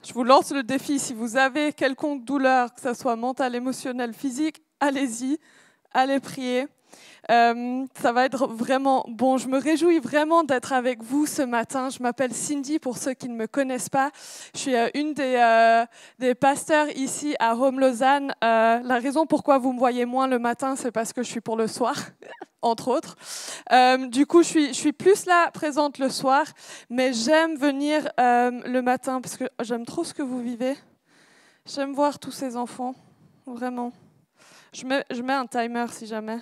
Je vous lance le défi. Si vous avez quelconque douleur, que ce soit mentale, émotionnelle, physique, allez-y, allez prier. Ça va être vraiment bon. Je me réjouis vraiment d'être avec vous ce matin. Je m'appelle Cindy, pour ceux qui ne me connaissent pas. Je suis une des pasteurs ici à Home Lausanne. La raison pourquoi vous me voyez moins le matin, c'est parce que je suis pour le soir, entre autres. Du coup, je suis plus là, présente le soir, mais j'aime venir le matin parce que j'aime trop ce que vous vivez. J'aime voir tous ces enfants, vraiment. Je mets un timer si jamais.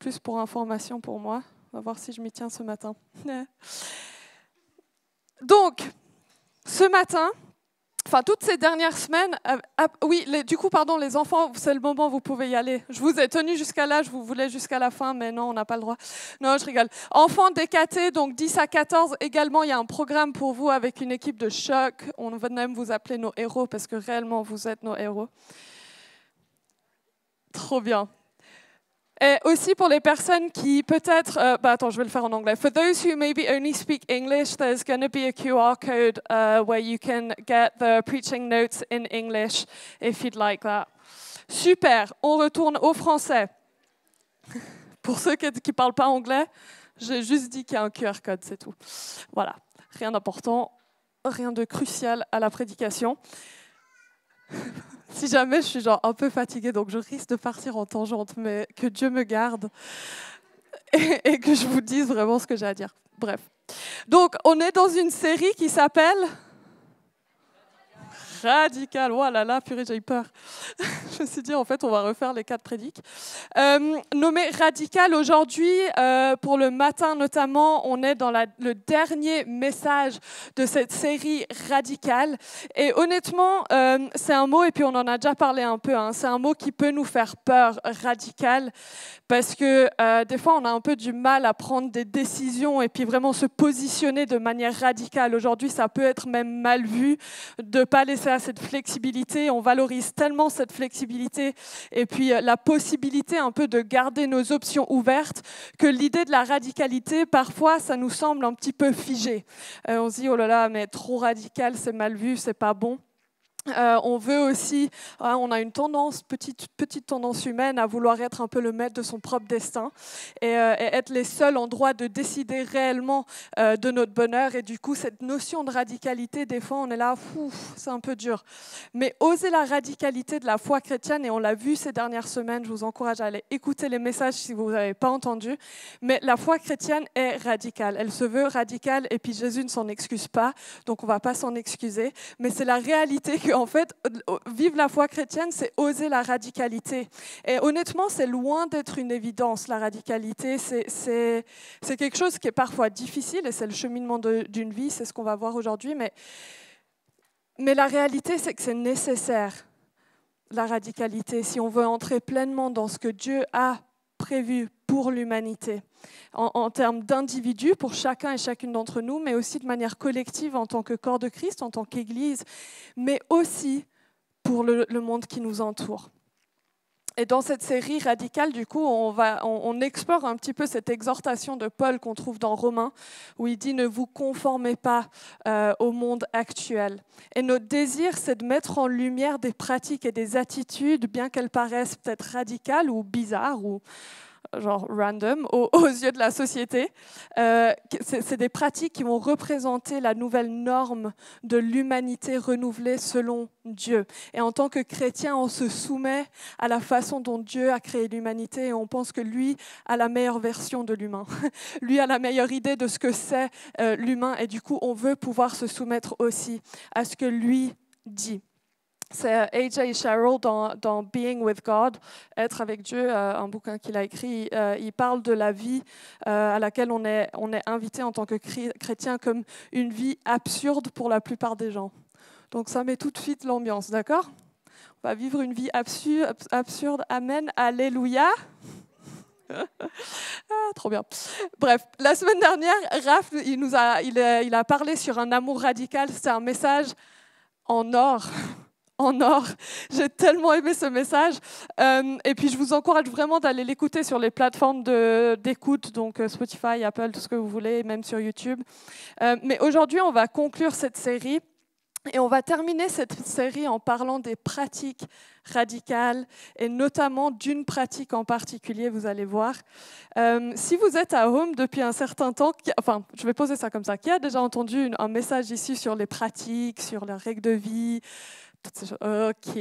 Plus pour information pour moi. On va voir si je m'y tiens ce matin. Donc, ce matin, enfin toutes ces dernières semaines, les enfants, c'est le moment où vous pouvez y aller. Je vous ai tenu jusqu'à là, je vous voulais jusqu'à la fin, mais non, on n'a pas le droit. Non, je rigole. Enfants DKT, donc 10 à 14, également, il y a un programme pour vous avec une équipe de choc. On va même vous appeler nos héros parce que réellement, vous êtes nos héros. Trop bien. Et aussi pour les personnes qui peut-être... attends, je vais le faire en anglais. For those who maybe only speak English, there's going to be a QR code where you can get the preaching notes in English if you'd like that. Super, on retourne au français. Pour ceux qui ne parlent pas anglais, j'ai juste dit qu'il y a un QR code, c'est tout. Voilà, rien d'important, rien de crucial à la prédication. Si jamais je suis genre un peu fatiguée, donc je risque de partir en tangente, mais que Dieu me garde et que je vous dise vraiment ce que j'ai à dire. Bref. Donc, on est dans une série qui s'appelle Radical. Oh là là, purée, j'ai eu peur. Je me suis dit, en fait, on va refaire les 4 prédiques. Nommé Radical, aujourd'hui, pour le matin notamment, on est dans le dernier message de cette série Radical. Et honnêtement, c'est un mot, et puis on en a déjà parlé un peu, hein, c'est un mot qui peut nous faire peur, radical, parce que des fois, on a un peu du mal à prendre des décisions et puis vraiment se positionner de manière radicale. Aujourd'hui, ça peut être même mal vu de ne pas laisser cette flexibilité. On valorise tellement cette flexibilité et puis la possibilité un peu de garder nos options ouvertes que l'idée de la radicalité, parfois, ça nous semble un petit peu figé. On se dit, oh là là, mais trop radical, c'est mal vu, c'est pas bon. On veut aussi, on a une tendance, petite tendance humaine à vouloir être un peu le maître de son propre destin et être les seuls en droit de décider réellement de notre bonheur. Et du coup, cette notion de radicalité, des fois, on est là, c'est un peu dur. Mais oser la radicalité de la foi chrétienne, et on l'a vu ces dernières semaines, je vous encourage à aller écouter les messages si vous n'avez pas entendu, mais la foi chrétienne est radicale. Elle se veut radicale et puis Jésus ne s'en excuse pas, donc on ne va pas s'en excuser. Mais c'est la réalité que en fait, vivre la foi chrétienne, c'est oser la radicalité. Et honnêtement, c'est loin d'être une évidence, la radicalité. C'est quelque chose qui est parfois difficile, et c'est le cheminement d'une vie, c'est ce qu'on va voir aujourd'hui. Mais la réalité, c'est que c'est nécessaire, la radicalité, si on veut entrer pleinement dans ce que Dieu a prévu pour l'humanité, en termes d'individus, pour chacun et chacune d'entre nous, mais aussi de manière collective en tant que corps de Christ, en tant qu'Église, mais aussi pour le monde qui nous entoure. Et dans cette série radicale, du coup, on explore un petit peu cette exhortation de Paul qu'on trouve dans Romains, où il dit « Ne vous conformez pas au monde actuel ». Et notre désir, c'est de mettre en lumière des pratiques et des attitudes, bien qu'elles paraissent peut-être radicales ou bizarres, ou genre random aux yeux de la société. C'est des pratiques qui vont représenter la nouvelle norme de l'humanité renouvelée selon Dieu. Et en tant que chrétien, on se soumet à la façon dont Dieu a créé l'humanité et on pense que lui a la meilleure version de l'humain. Lui a la meilleure idée de ce que c'est l'humain et du coup, on veut pouvoir se soumettre aussi à ce que lui dit. C'est A.J. Sherrill dans Being with God, Être avec Dieu, un bouquin qu'il a écrit. Il parle de la vie à laquelle on est invité en tant que chrétien comme une vie absurde pour la plupart des gens. Donc ça met tout de suite l'ambiance, d'accord ? On va vivre une vie absurde. Amen, alléluia. Trop bien. Bref, la semaine dernière, Raph, il a parlé sur un amour radical. C'était un message en or. En or. J'ai tellement aimé ce message. Et puis, je vous encourage vraiment d'aller l'écouter sur les plateformes d'écoute, donc Spotify, Apple, tout ce que vous voulez, même sur YouTube. Mais aujourd'hui, on va conclure cette série Et on va terminer cette série en parlant des pratiques radicales et notamment d'une pratique en particulier, vous allez voir. Si vous êtes à Home depuis un certain temps, enfin, je vais poser ça comme ça, qui a déjà entendu un message ici sur les pratiques, sur les règles de vie, toutes ces choses. Ok.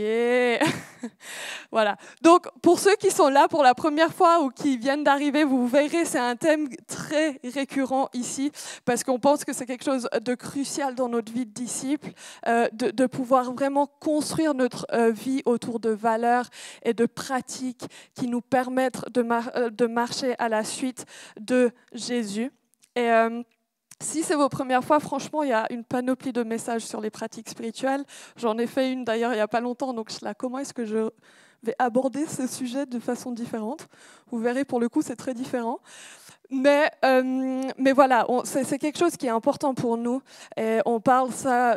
Voilà. Donc, pour ceux qui sont là pour la première fois ou qui viennent d'arriver, vous verrez, c'est un thème très récurrent ici, parce qu'on pense que c'est quelque chose de crucial dans notre vie de disciple, de pouvoir vraiment construire notre vie autour de valeurs et de pratiques qui nous permettent de marcher à la suite de Jésus. Et si c'est vos premières fois, franchement, il y a une panoplie de messages sur les pratiques spirituelles. J'en ai fait une d'ailleurs il n'y a pas longtemps, donc comment est-ce que je vais aborder ce sujet de façon différente? Vous verrez, pour le coup, c'est très différent. Mais voilà, c'est quelque chose qui est important pour nous. Et on parle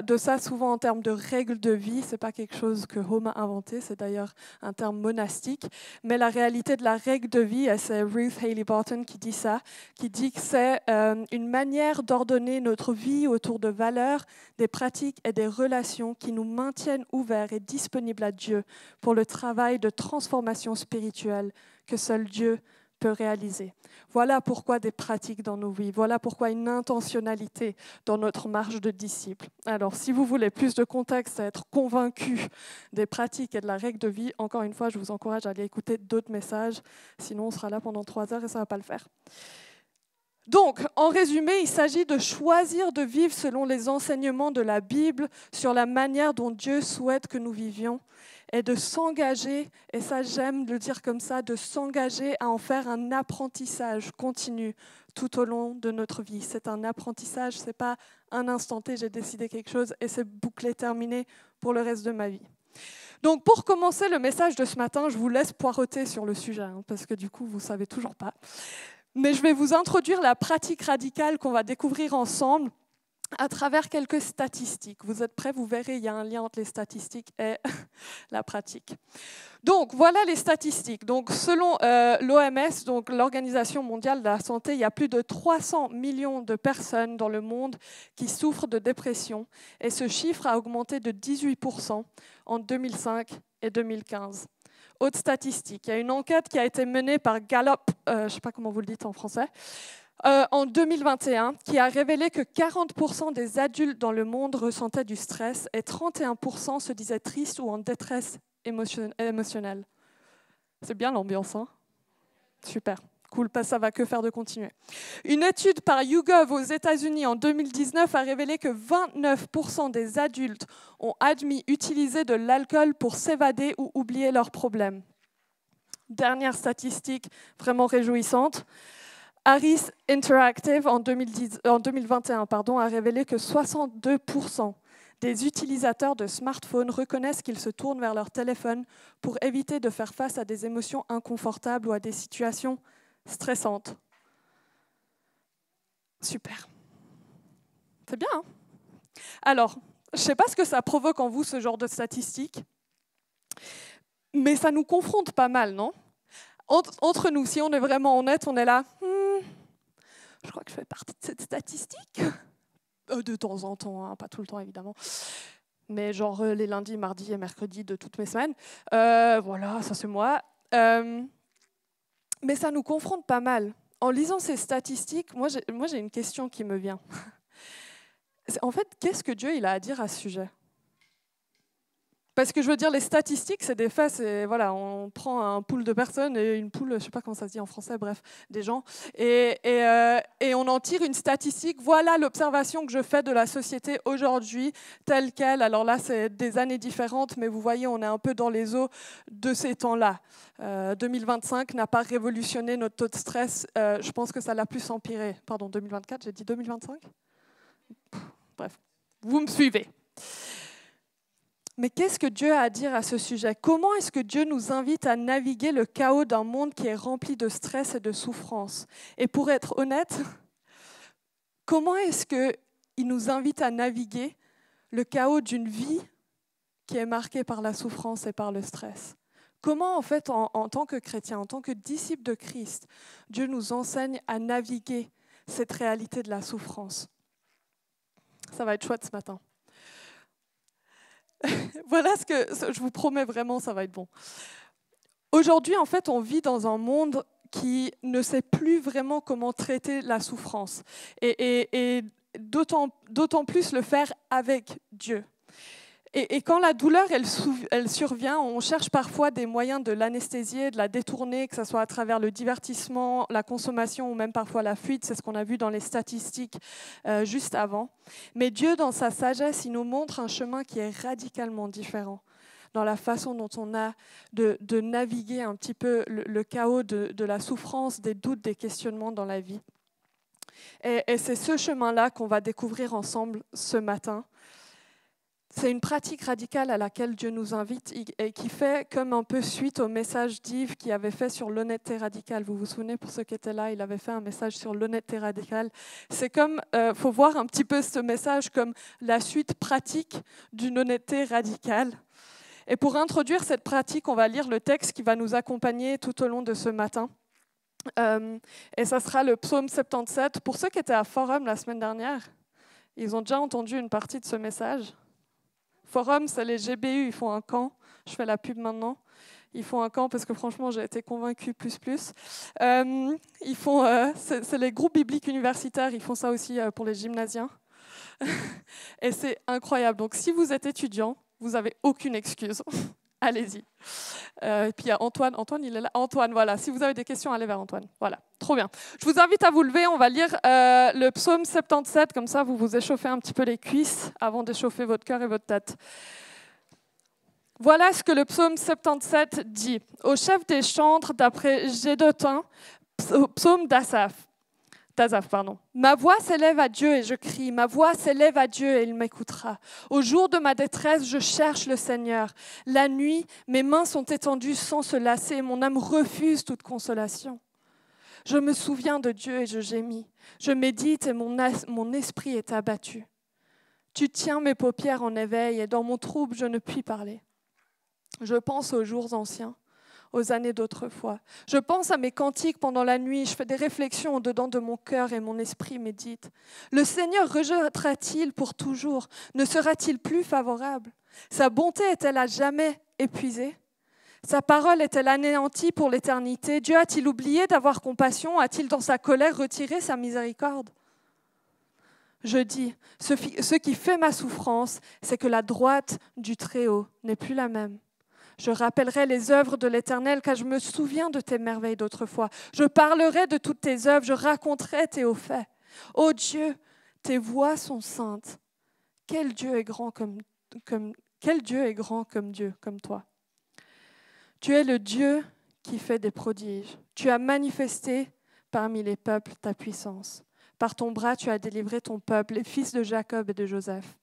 de ça souvent en termes de règles de vie. Ce n'est pas quelque chose que Home a inventé, c'est d'ailleurs un terme monastique. Mais la réalité de la règle de vie, et c'est Ruth Haley Barton qui dit ça, qui dit que c'est une manière d'ordonner notre vie autour de valeurs, des pratiques et des relations qui nous maintiennent ouverts et disponibles à Dieu pour le travail de transformation spirituelle que seul Dieu peut réaliser. Voilà pourquoi des pratiques dans nos vies, voilà pourquoi une intentionnalité dans notre marche de disciples. Alors, si vous voulez plus de contexte, à être convaincu des pratiques et de la règle de vie, encore une fois, je vous encourage à aller écouter d'autres messages, sinon on sera là pendant 3 heures et ça ne va pas le faire. Donc, en résumé, il s'agit de choisir de vivre selon les enseignements de la Bible sur la manière dont Dieu souhaite que nous vivions et de s'engager, et ça j'aime le dire comme ça, de s'engager à en faire un apprentissage continu tout au long de notre vie. C'est un apprentissage, ce n'est pas un instant T, j'ai décidé quelque chose et c'est bouclé, terminé pour le reste de ma vie. Donc pour commencer le message de ce matin, je vous laisse poireauter sur le sujet, parce que du coup vous ne savez toujours pas. Mais je vais vous introduire la pratique radicale qu'on va découvrir ensemble à travers quelques statistiques. Vous êtes prêts? Vous verrez, il y a un lien entre les statistiques et la pratique. Donc, voilà les statistiques. Donc, selon l'OMS, donc l'Organisation mondiale de la santé, il y a plus de 300 millions de personnes dans le monde qui souffrent de dépression. Et ce chiffre a augmenté de 18% en 2005 et 2015. Autre statistique, il y a une enquête qui a été menée par Gallup, je ne sais pas comment vous le dites en français, en 2021, qui a révélé que 40% des adultes dans le monde ressentaient du stress et 31% se disaient tristes ou en détresse émotionnelle. C'est bien l'ambiance, hein? Super. Cool, ça va que faire de continuer. Une étude par YouGov aux États-Unis en 2019 a révélé que 29% des adultes ont admis utiliser de l'alcool pour s'évader ou oublier leurs problèmes. Dernière statistique vraiment réjouissante. Harris Interactive en 2021 a révélé que 62% des utilisateurs de smartphones reconnaissent qu'ils se tournent vers leur téléphone pour éviter de faire face à des émotions inconfortables ou à des situations stressantes. Super. C'est bien, hein? Alors, je ne sais pas ce que ça provoque en vous, ce genre de statistiques, mais ça nous confronte pas mal, non? Entre nous, si on est vraiment honnête, on est là. Je crois que je fais partie de cette statistique. De temps en temps, hein, pas tout le temps évidemment. Mais genre les lundis, mardis et mercredis de toutes mes semaines. Voilà, ça c'est moi. Mais ça nous confronte pas mal. En lisant ces statistiques, moi j'ai une question qui me vient. En fait, qu'est-ce que Dieu il a à dire à ce sujet? Parce que je veux dire, les statistiques, c'est des faits, voilà, on prend un pool de personnes et une poule, je ne sais pas comment ça se dit en français, bref, des gens, et on en tire une statistique. Voilà l'observation que je fais de la société aujourd'hui, telle qu'elle. Alors là, c'est des années différentes, mais vous voyez, on est un peu dans les eaux de ces temps-là. 2025 n'a pas révolutionné notre taux de stress, je pense que ça l'a plus empiré. Pardon, 2024, j'ai dit 2025 ? Bref, vous me suivez. Mais qu'est-ce que Dieu a à dire à ce sujet? Comment est-ce que Dieu nous invite à naviguer le chaos d'un monde qui est rempli de stress et de souffrance? Et pour être honnête, comment est-ce qu'il nous invite à naviguer le chaos d'une vie qui est marquée par la souffrance et par le stress? Comment, en fait, en tant que chrétien, en tant que disciple de Christ, Dieu nous enseigne à naviguer cette réalité de la souffrance? Ça va être chouette ce matin. Voilà je vous promets vraiment, ça va être bon. Aujourd'hui, en fait, on vit dans un monde qui ne sait plus vraiment comment traiter la souffrance. Et d'autant plus le faire avec Dieu. Et quand la douleur, elle survient, on cherche parfois des moyens de l'anesthésier, de la détourner, que ce soit à travers le divertissement, la consommation ou même parfois la fuite. C'est ce qu'on a vu dans les statistiques juste avant. Mais Dieu, dans sa sagesse, il nous montre un chemin qui est radicalement différent dans la façon dont on a de naviguer un petit peu le chaos de la souffrance, des doutes, des questionnements dans la vie. Et c'est ce chemin-là qu'on va découvrir ensemble ce matin. C'est une pratique radicale à laquelle Dieu nous invite et qui fait comme un peu suite au message d'Yves qu'il avait fait sur l'honnêteté radicale. Vous vous souvenez, pour ceux qui étaient là, il avait fait un message sur l'honnêteté radicale. C'est comme, faut voir un petit peu ce message comme la suite pratique d'une honnêteté radicale. Et pour introduire cette pratique, on va lire le texte qui va nous accompagner tout au long de ce matin. Et ça sera le psaume 77. Pour ceux qui étaient à Forum la semaine dernière, ils ont déjà entendu une partie de ce message. Forum, c'est les GBU, ils font un camp. Je fais la pub maintenant. Ils font un camp parce que franchement, j'ai été convaincue plus. C'est les groupes bibliques universitaires, ils font ça aussi pour les gymnasiens. Et c'est incroyable. Donc si vous êtes étudiant, vous n'avez aucune excuse. Allez-y. Et puis il y a Antoine. Antoine, il est là. Antoine, voilà. Si vous avez des questions, allez vers Antoine. Voilà, trop bien. Je vous invite à vous lever. On va lire le psaume 77. Comme ça, vous vous échauffez un petit peu les cuisses avant d'échauffer votre cœur et votre tête. Voilà ce que le psaume 77 dit. Au chef des chantres, d'après Gédotin, psaume d'Asaph. Ma voix s'élève à Dieu et je crie. Ma voix s'élève à Dieu et il m'écoutera. Au jour de ma détresse, je cherche le Seigneur. La nuit, mes mains sont étendues sans se lasser. Mon âme refuse toute consolation. Je me souviens de Dieu et je gémis. Je médite et mon esprit est abattu. Tu tiens mes paupières en éveil et dans mon trouble, je ne puis parler. Je pense aux jours anciens, aux années d'autrefois. Je pense à mes cantiques pendant la nuit, je fais des réflexions au-dedans de mon cœur et mon esprit médite. Le Seigneur rejettera-t-il pour toujours? Ne sera-t-il plus favorable? Sa bonté est-elle à jamais épuisée? Sa parole est-elle anéantie pour l'éternité? Dieu a-t-il oublié d'avoir compassion? A-t-il dans sa colère retiré sa miséricorde? Je dis, ce qui fait ma souffrance, c'est que la droite du Très-Haut n'est plus la même. Je rappellerai les œuvres de l'Éternel, car je me souviens de tes merveilles d'autrefois. Je parlerai de toutes tes œuvres, je raconterai tes hauts faits. Ô Dieu, tes voies sont saintes. Quel Dieu est grand comme Dieu, comme toi. Tu es le Dieu qui fait des prodiges. Tu as manifesté parmi les peuples ta puissance. Par ton bras, tu as délivré ton peuple, les fils de Jacob et de Joseph.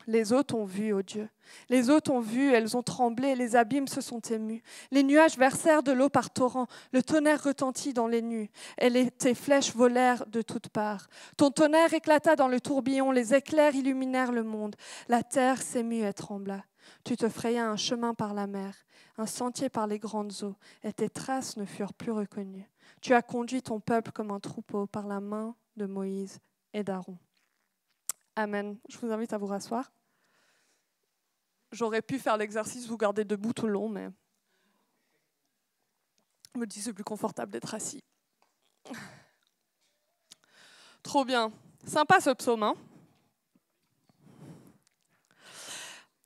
Les eaux t'ont vu, ô Dieu. Les eaux t'ont vu, elles ont tremblé, les abîmes se sont émus. Les nuages versèrent de l'eau par torrents, le tonnerre retentit dans les nues, et tes flèches volèrent de toutes parts. Ton tonnerre éclata dans le tourbillon, les éclairs illuminèrent le monde. La terre s'émut et trembla. Tu te frayas un chemin par la mer, un sentier par les grandes eaux, et tes traces ne furent plus reconnues. Tu as conduit ton peuple comme un troupeau par la main de Moïse et d'Aaron. Amen. Je vous invite à vous rasseoir. J'aurais pu faire l'exercice, vous garder debout tout le long, mais je me dis c'est plus confortable d'être assis. Trop bien. Sympa ce psaume, hein?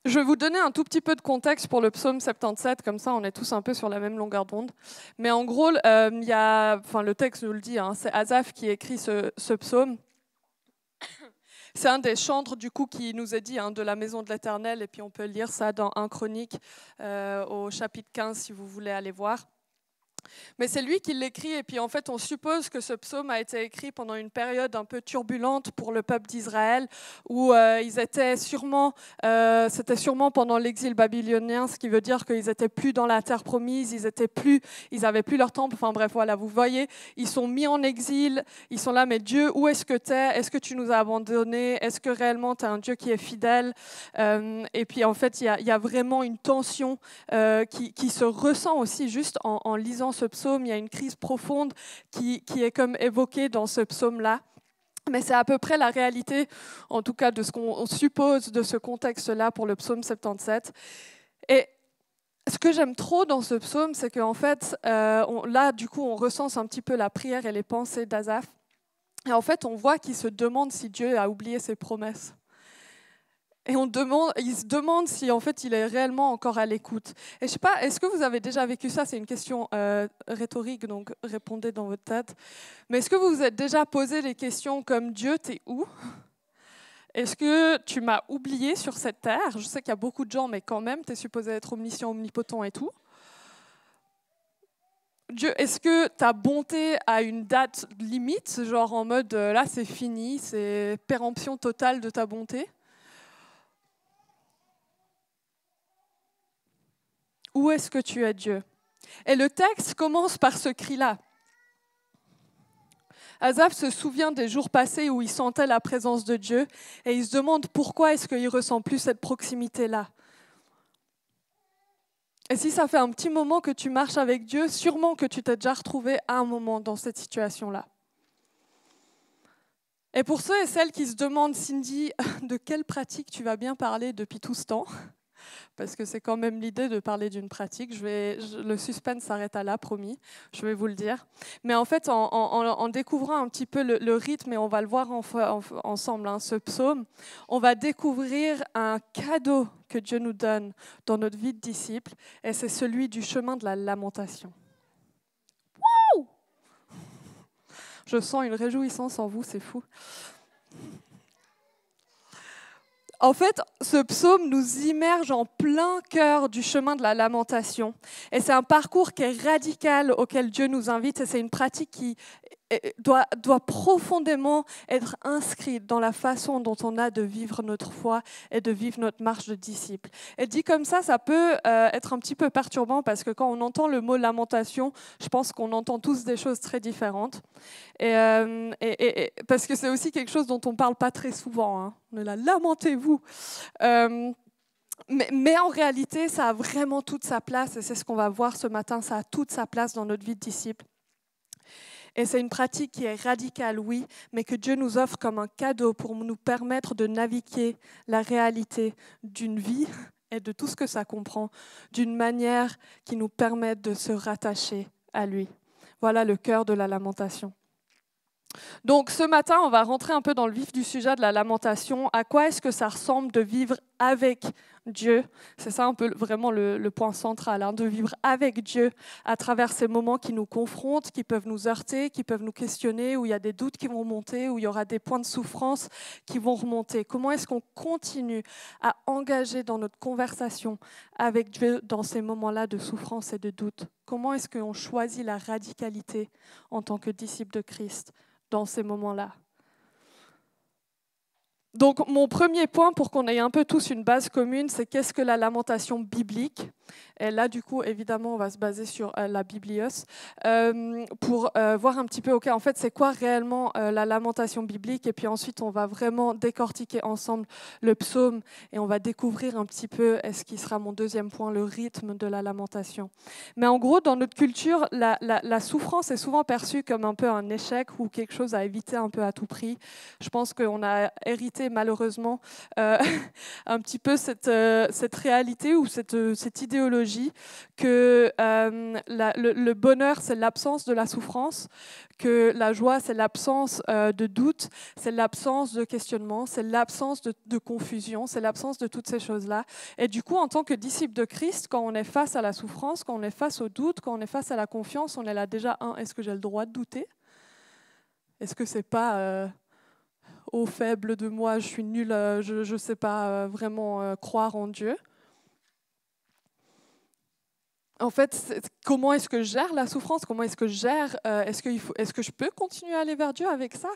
Je vais vous donner un tout petit peu de contexte pour le psaume 77, comme ça on est tous un peu sur la même longueur d'onde. Mais en gros, le texte nous le dit, hein, c'est Asaph qui écrit ce psaume. C'est un des chantres du coup qui nous est dit, hein, de la maison de l'Éternel, et puis on peut lire ça dans 1 Chronique au chapitre 15 si vous voulez aller voir. Mais c'est lui qui l'écrit, et puis en fait on suppose que ce psaume a été écrit pendant une période un peu turbulente pour le peuple d'Israël, où c'était sûrement pendant l'exil babylonien, ce qui veut dire qu'ils n'étaient plus dans la terre promise, ils n'avaient plus leur temple, enfin bref, voilà, vous voyez, ils sont mis en exil, ils sont là, mais Dieu, où est-ce que tu es? Est-ce que tu nous as abandonnés? Est-ce que réellement tu es un Dieu qui est fidèle? Et puis en fait, il y a vraiment une tension qui se ressent aussi juste en lisant ce psaume. Il y a une crise profonde qui est comme évoquée dans ce psaume-là. Mais c'est à peu près la réalité, en tout cas de ce qu'on suppose de ce contexte-là pour le psaume 77. Et ce que j'aime trop dans ce psaume, c'est qu'en fait, là, du coup, on recense un petit peu la prière et les pensées d'Asaph. Et en fait, on voit qu'il se demande si Dieu a oublié ses promesses. Et il se demande si en fait il est réellement encore à l'écoute. Et je sais pas, est-ce que vous avez déjà vécu ça? C'est une question rhétorique, donc répondez dans votre tête. Mais est-ce que vous vous êtes déjà posé les questions comme Dieu, t'es où? Est-ce que tu m'as oublié sur cette terre? Je sais qu'il y a beaucoup de gens, mais quand même, tu es supposé être omniscient, omnipotent et tout. Dieu, est-ce que ta bonté a une date limite, genre en mode là c'est fini, c'est péremption totale de ta bonté? Où est-ce que tu es, Dieu? Et le texte commence par ce cri-là. Asaph se souvient des jours passés où il sentait la présence de Dieu et il se demande pourquoi est-ce qu'il ne ressent plus cette proximité-là. Et si ça fait un petit moment que tu marches avec Dieu, sûrement que tu t'es déjà retrouvé à un moment dans cette situation-là. Et pour ceux et celles qui se demandent, Cindy, de quelle pratique tu vas bien parler depuis tout ce temps, parce que c'est quand même l'idée de parler d'une pratique. Le suspense s'arrête à là, promis, je vais vous le dire. Mais en fait, en découvrant un petit peu le rythme, et on va le voir ensemble, hein, ce psaume, on va découvrir un cadeau que Dieu nous donne dans notre vie de disciple, et c'est celui du chemin de la lamentation. Wouh! Je sens une réjouissance en vous, c'est fou. En fait, ce psaume nous immerge en plein cœur du chemin de la lamentation. Et c'est un parcours qui est radical auquel Dieu nous invite et c'est une pratique qui doit profondément être inscrite dans la façon dont on a de vivre notre foi et de vivre notre marche de disciple. Et dit comme ça peut être un petit peu perturbant parce que quand on entend le mot lamentation, je pense qu'on entend tous des choses très différentes. Et parce que c'est aussi quelque chose dont on ne parle pas très souvent. Hein. On est là, lamentez-vous. Mais en réalité, ça a vraiment toute sa place et c'est ce qu'on va voir ce matin, ça a toute sa place dans notre vie de disciple. Et c'est une pratique qui est radicale, oui, mais que Dieu nous offre comme un cadeau pour nous permettre de naviguer la réalité d'une vie et de tout ce que ça comprend, d'une manière qui nous permette de se rattacher à lui. Voilà le cœur de la lamentation. Donc ce matin, on va rentrer un peu dans le vif du sujet de la lamentation. À quoi est-ce que ça ressemble de vivre avec Dieu? C'est ça un peu vraiment le point central, hein, de vivre avec Dieu à travers ces moments qui nous confrontent, qui peuvent nous heurter, qui peuvent nous questionner, où il y a des doutes qui vont remonter, où il y aura des points de souffrance qui vont remonter. Comment est-ce qu'on continue à engager dans notre conversation avec Dieu dans ces moments-là de souffrance et de doute? Comment est-ce qu'on choisit la radicalité en tant que disciple de Christ dans ces moments-là? Donc, mon premier point, pour qu'on ait un peu tous une base commune, c'est qu'est-ce que la lamentation biblique? Et là, du coup, évidemment, on va se baser sur la Biblios pour voir un petit peu, en fait, c'est quoi réellement la lamentation biblique? Et puis ensuite, on va vraiment décortiquer ensemble le psaume et on va découvrir un petit peu, ce qui sera mon deuxième point, le rythme de la lamentation. Mais en gros, dans notre culture, la souffrance est souvent perçue comme un peu un échec ou quelque chose à éviter un peu à tout prix. Je pense qu'on a hérité malheureusement un petit peu cette réalité ou cette idéologie que le bonheur, c'est l'absence de la souffrance, que la joie, c'est l'absence de doute, c'est l'absence de questionnement, c'est l'absence de confusion, c'est l'absence de toutes ces choses-là. Et du coup, en tant que disciple de Christ, quand on est face à la souffrance, quand on est face au doute, quand on est face à la confiance, on est là déjà, est-ce que j'ai le droit de douter? Est-ce que c'est pas... au faible de moi, je suis nulle, je ne sais pas vraiment croire en Dieu. En fait, comment est-ce que je gère la souffrance? Comment est-ce que je gère est-ce que je peux continuer à aller vers Dieu avec ça?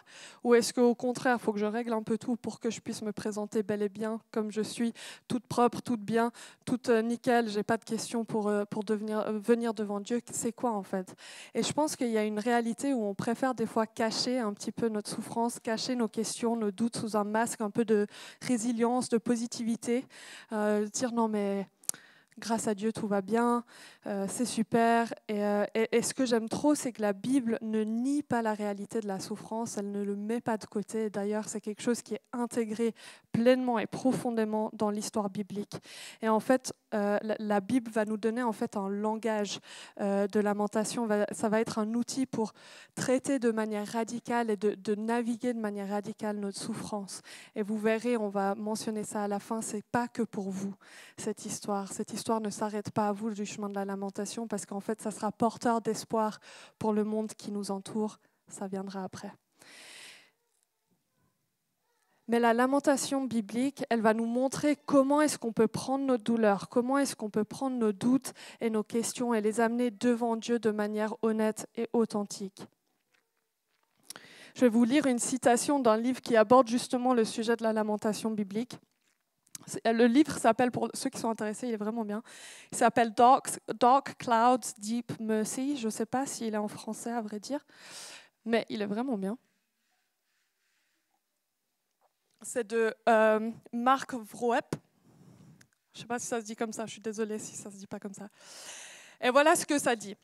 Ou est-ce qu'au contraire, il faut que je règle un peu tout pour que je puisse me présenter bel et bien comme je suis, toute propre, toute bien, toute nickel, j'ai pas de questions pour venir devant Dieu. C'est quoi en fait? Et je pense qu'il y a une réalité où on préfère des fois cacher un petit peu notre souffrance, cacher nos questions, nos doutes sous un masque un peu de résilience, de positivité, dire non mais... grâce à Dieu, tout va bien, c'est super. Et ce que j'aime trop, c'est que la Bible ne nie pas la réalité de la souffrance, elle ne le met pas de côté. D'ailleurs, c'est quelque chose qui est intégré pleinement et profondément dans l'histoire biblique. Et en fait, la Bible va nous donner en fait un langage de lamentation. Ça va être un outil pour traiter de manière radicale et de naviguer de manière radicale notre souffrance. Et vous verrez, on va mentionner ça à la fin, c'est pas que pour vous, cette histoire. Cette histoire ne s'arrête pas à vous du chemin de la lamentation parce qu'en fait, ça sera porteur d'espoir pour le monde qui nous entoure. Ça viendra après. Mais la lamentation biblique, elle va nous montrer comment est-ce qu'on peut prendre nos douleurs, comment est-ce qu'on peut prendre nos doutes et nos questions et les amener devant Dieu de manière honnête et authentique. Je vais vous lire une citation d'un livre qui aborde justement le sujet de la lamentation biblique. Le livre s'appelle, pour ceux qui sont intéressés, il est vraiment bien, il s'appelle Dark Clouds, Deep Mercy. Je ne sais pas s'il est en français, à vrai dire, mais il est vraiment bien. C'est de Mark Vroep. Je ne sais pas si ça se dit comme ça, je suis désolée si ça ne se dit pas comme ça. Et voilà ce que ça dit.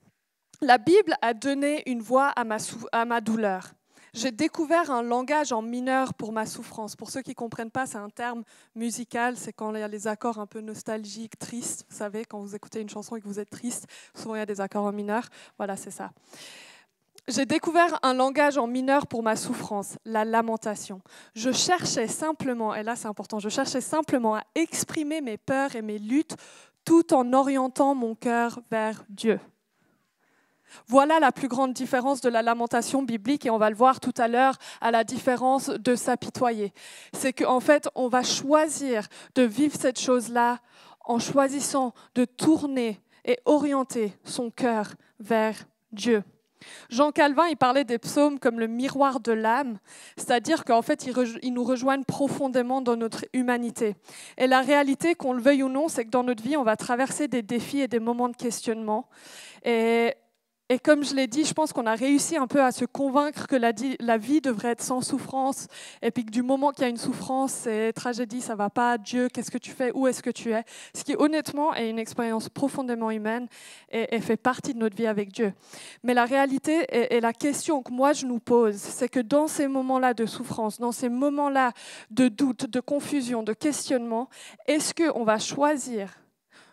La Bible a donné une voix à ma douleur. J'ai découvert un langage en mineur pour ma souffrance. Pour ceux qui ne comprennent pas, c'est un terme musical, c'est quand il y a les accords un peu nostalgiques, tristes. Vous savez, quand vous écoutez une chanson et que vous êtes triste, souvent il y a des accords en mineur. Voilà, c'est ça. J'ai découvert un langage en mineur pour ma souffrance, la lamentation. Je cherchais simplement, et là c'est important, je cherchais simplement à exprimer mes peurs et mes luttes tout en orientant mon cœur vers Dieu. Voilà la plus grande différence de la lamentation biblique, et on va le voir tout à l'heure à la différence de s'apitoyer. C'est qu'en fait, on va choisir de vivre cette chose-là en choisissant de tourner et orienter son cœur vers Dieu. Jean Calvin, il parlait des psaumes comme le miroir de l'âme, c'est-à-dire qu'en fait, ils nous rejoignent profondément dans notre humanité. Et la réalité, qu'on le veuille ou non, c'est que dans notre vie, on va traverser des défis et des moments de questionnement. Et comme je l'ai dit, je pense qu'on a réussi un peu à se convaincre que la vie devrait être sans souffrance, et puis que du moment qu'il y a une souffrance, c'est tragédie, ça ne va pas, Dieu, qu'est-ce que tu fais, où est-ce que tu es? Ce qui honnêtement est une expérience profondément humaine et fait partie de notre vie avec Dieu. Mais la réalité et la question que moi je nous pose, c'est que dans ces moments-là de souffrance, dans ces moments-là de doute, de confusion, de questionnement, est-ce qu'on va choisir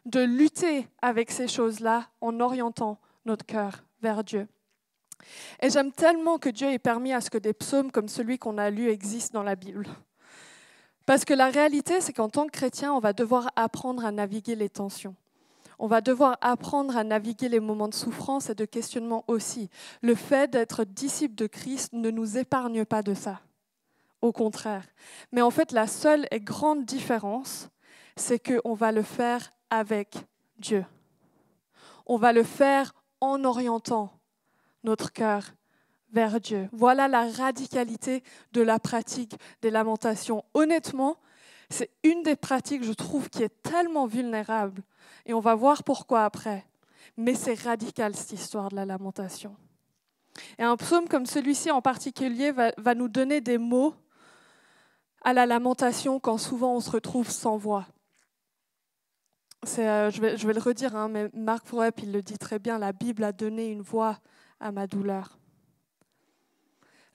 de lutter avec ces choses-là en orientant notre cœur vers Dieu? Et j'aime tellement que Dieu ait permis à ce que des psaumes comme celui qu'on a lu existent dans la Bible. Parce que la réalité, c'est qu'en tant que chrétien, on va devoir apprendre à naviguer les tensions. On va devoir apprendre à naviguer les moments de souffrance et de questionnement aussi. Le fait d'être disciple de Christ ne nous épargne pas de ça. Au contraire. Mais en fait, la seule et grande différence, c'est qu'on va le faire avec Dieu. On va le faire en orientant notre cœur vers Dieu. Voilà la radicalité de la pratique des lamentations. Honnêtement, c'est une des pratiques, je trouve, qui est tellement vulnérable. Et on va voir pourquoi après. Mais c'est radical, cette histoire de la lamentation. Et un psaume comme celui-ci en particulier va nous donner des mots à la lamentation quand souvent on se retrouve sans voix. Je vais le redire, hein, mais Mark Vroep, il le dit très bien, la Bible a donné une voix à ma douleur.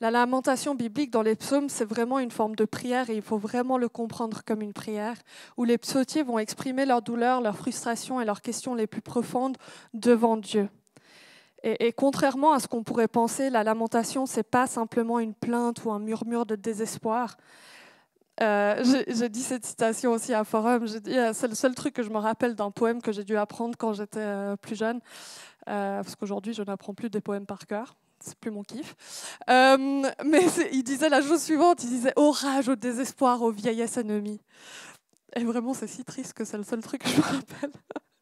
La lamentation biblique dans les psaumes, c'est vraiment une forme de prière et il faut vraiment le comprendre comme une prière où les psautiers vont exprimer leur douleur, leurs frustrations et leurs questions les plus profondes devant Dieu. Et contrairement à ce qu'on pourrait penser, la lamentation, ce n'est pas simplement une plainte ou un murmure de désespoir. J'ai dit cette citation aussi à Forum. J'ai dit, c'est le seul truc que je me rappelle d'un poème que j'ai dû apprendre quand j'étais plus jeune, parce qu'aujourd'hui je n'apprends plus des poèmes par cœur, c'est plus mon kiff. Mais il disait la chose suivante, il disait « Ô rage, au désespoir, ô vieillesse ennemie ». Et vraiment c'est si triste que c'est le seul truc que je me rappelle.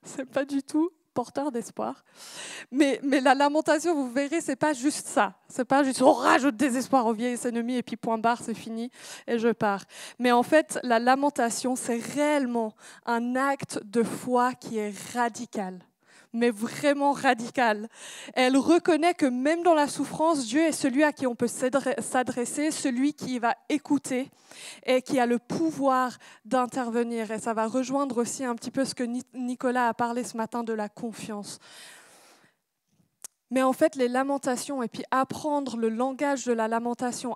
C'est pas du tout porteur d'espoir. Mais la lamentation, vous verrez, c'est pas juste ça. C'est pas juste « Oh, rage au désespoir, au vieillesse ennemie » et puis point barre, c'est fini et je pars. Mais en fait, la lamentation, c'est réellement un acte de foi qui est radical. mais vraiment radicale. Elle reconnaît que même dans la souffrance, Dieu est celui à qui on peut s'adresser, celui qui va écouter et qui a le pouvoir d'intervenir. Et ça va rejoindre aussi un petit peu ce que Nicolas a parlé ce matin de la confiance. Mais en fait, les lamentations, et puis apprendre le langage de la lamentation,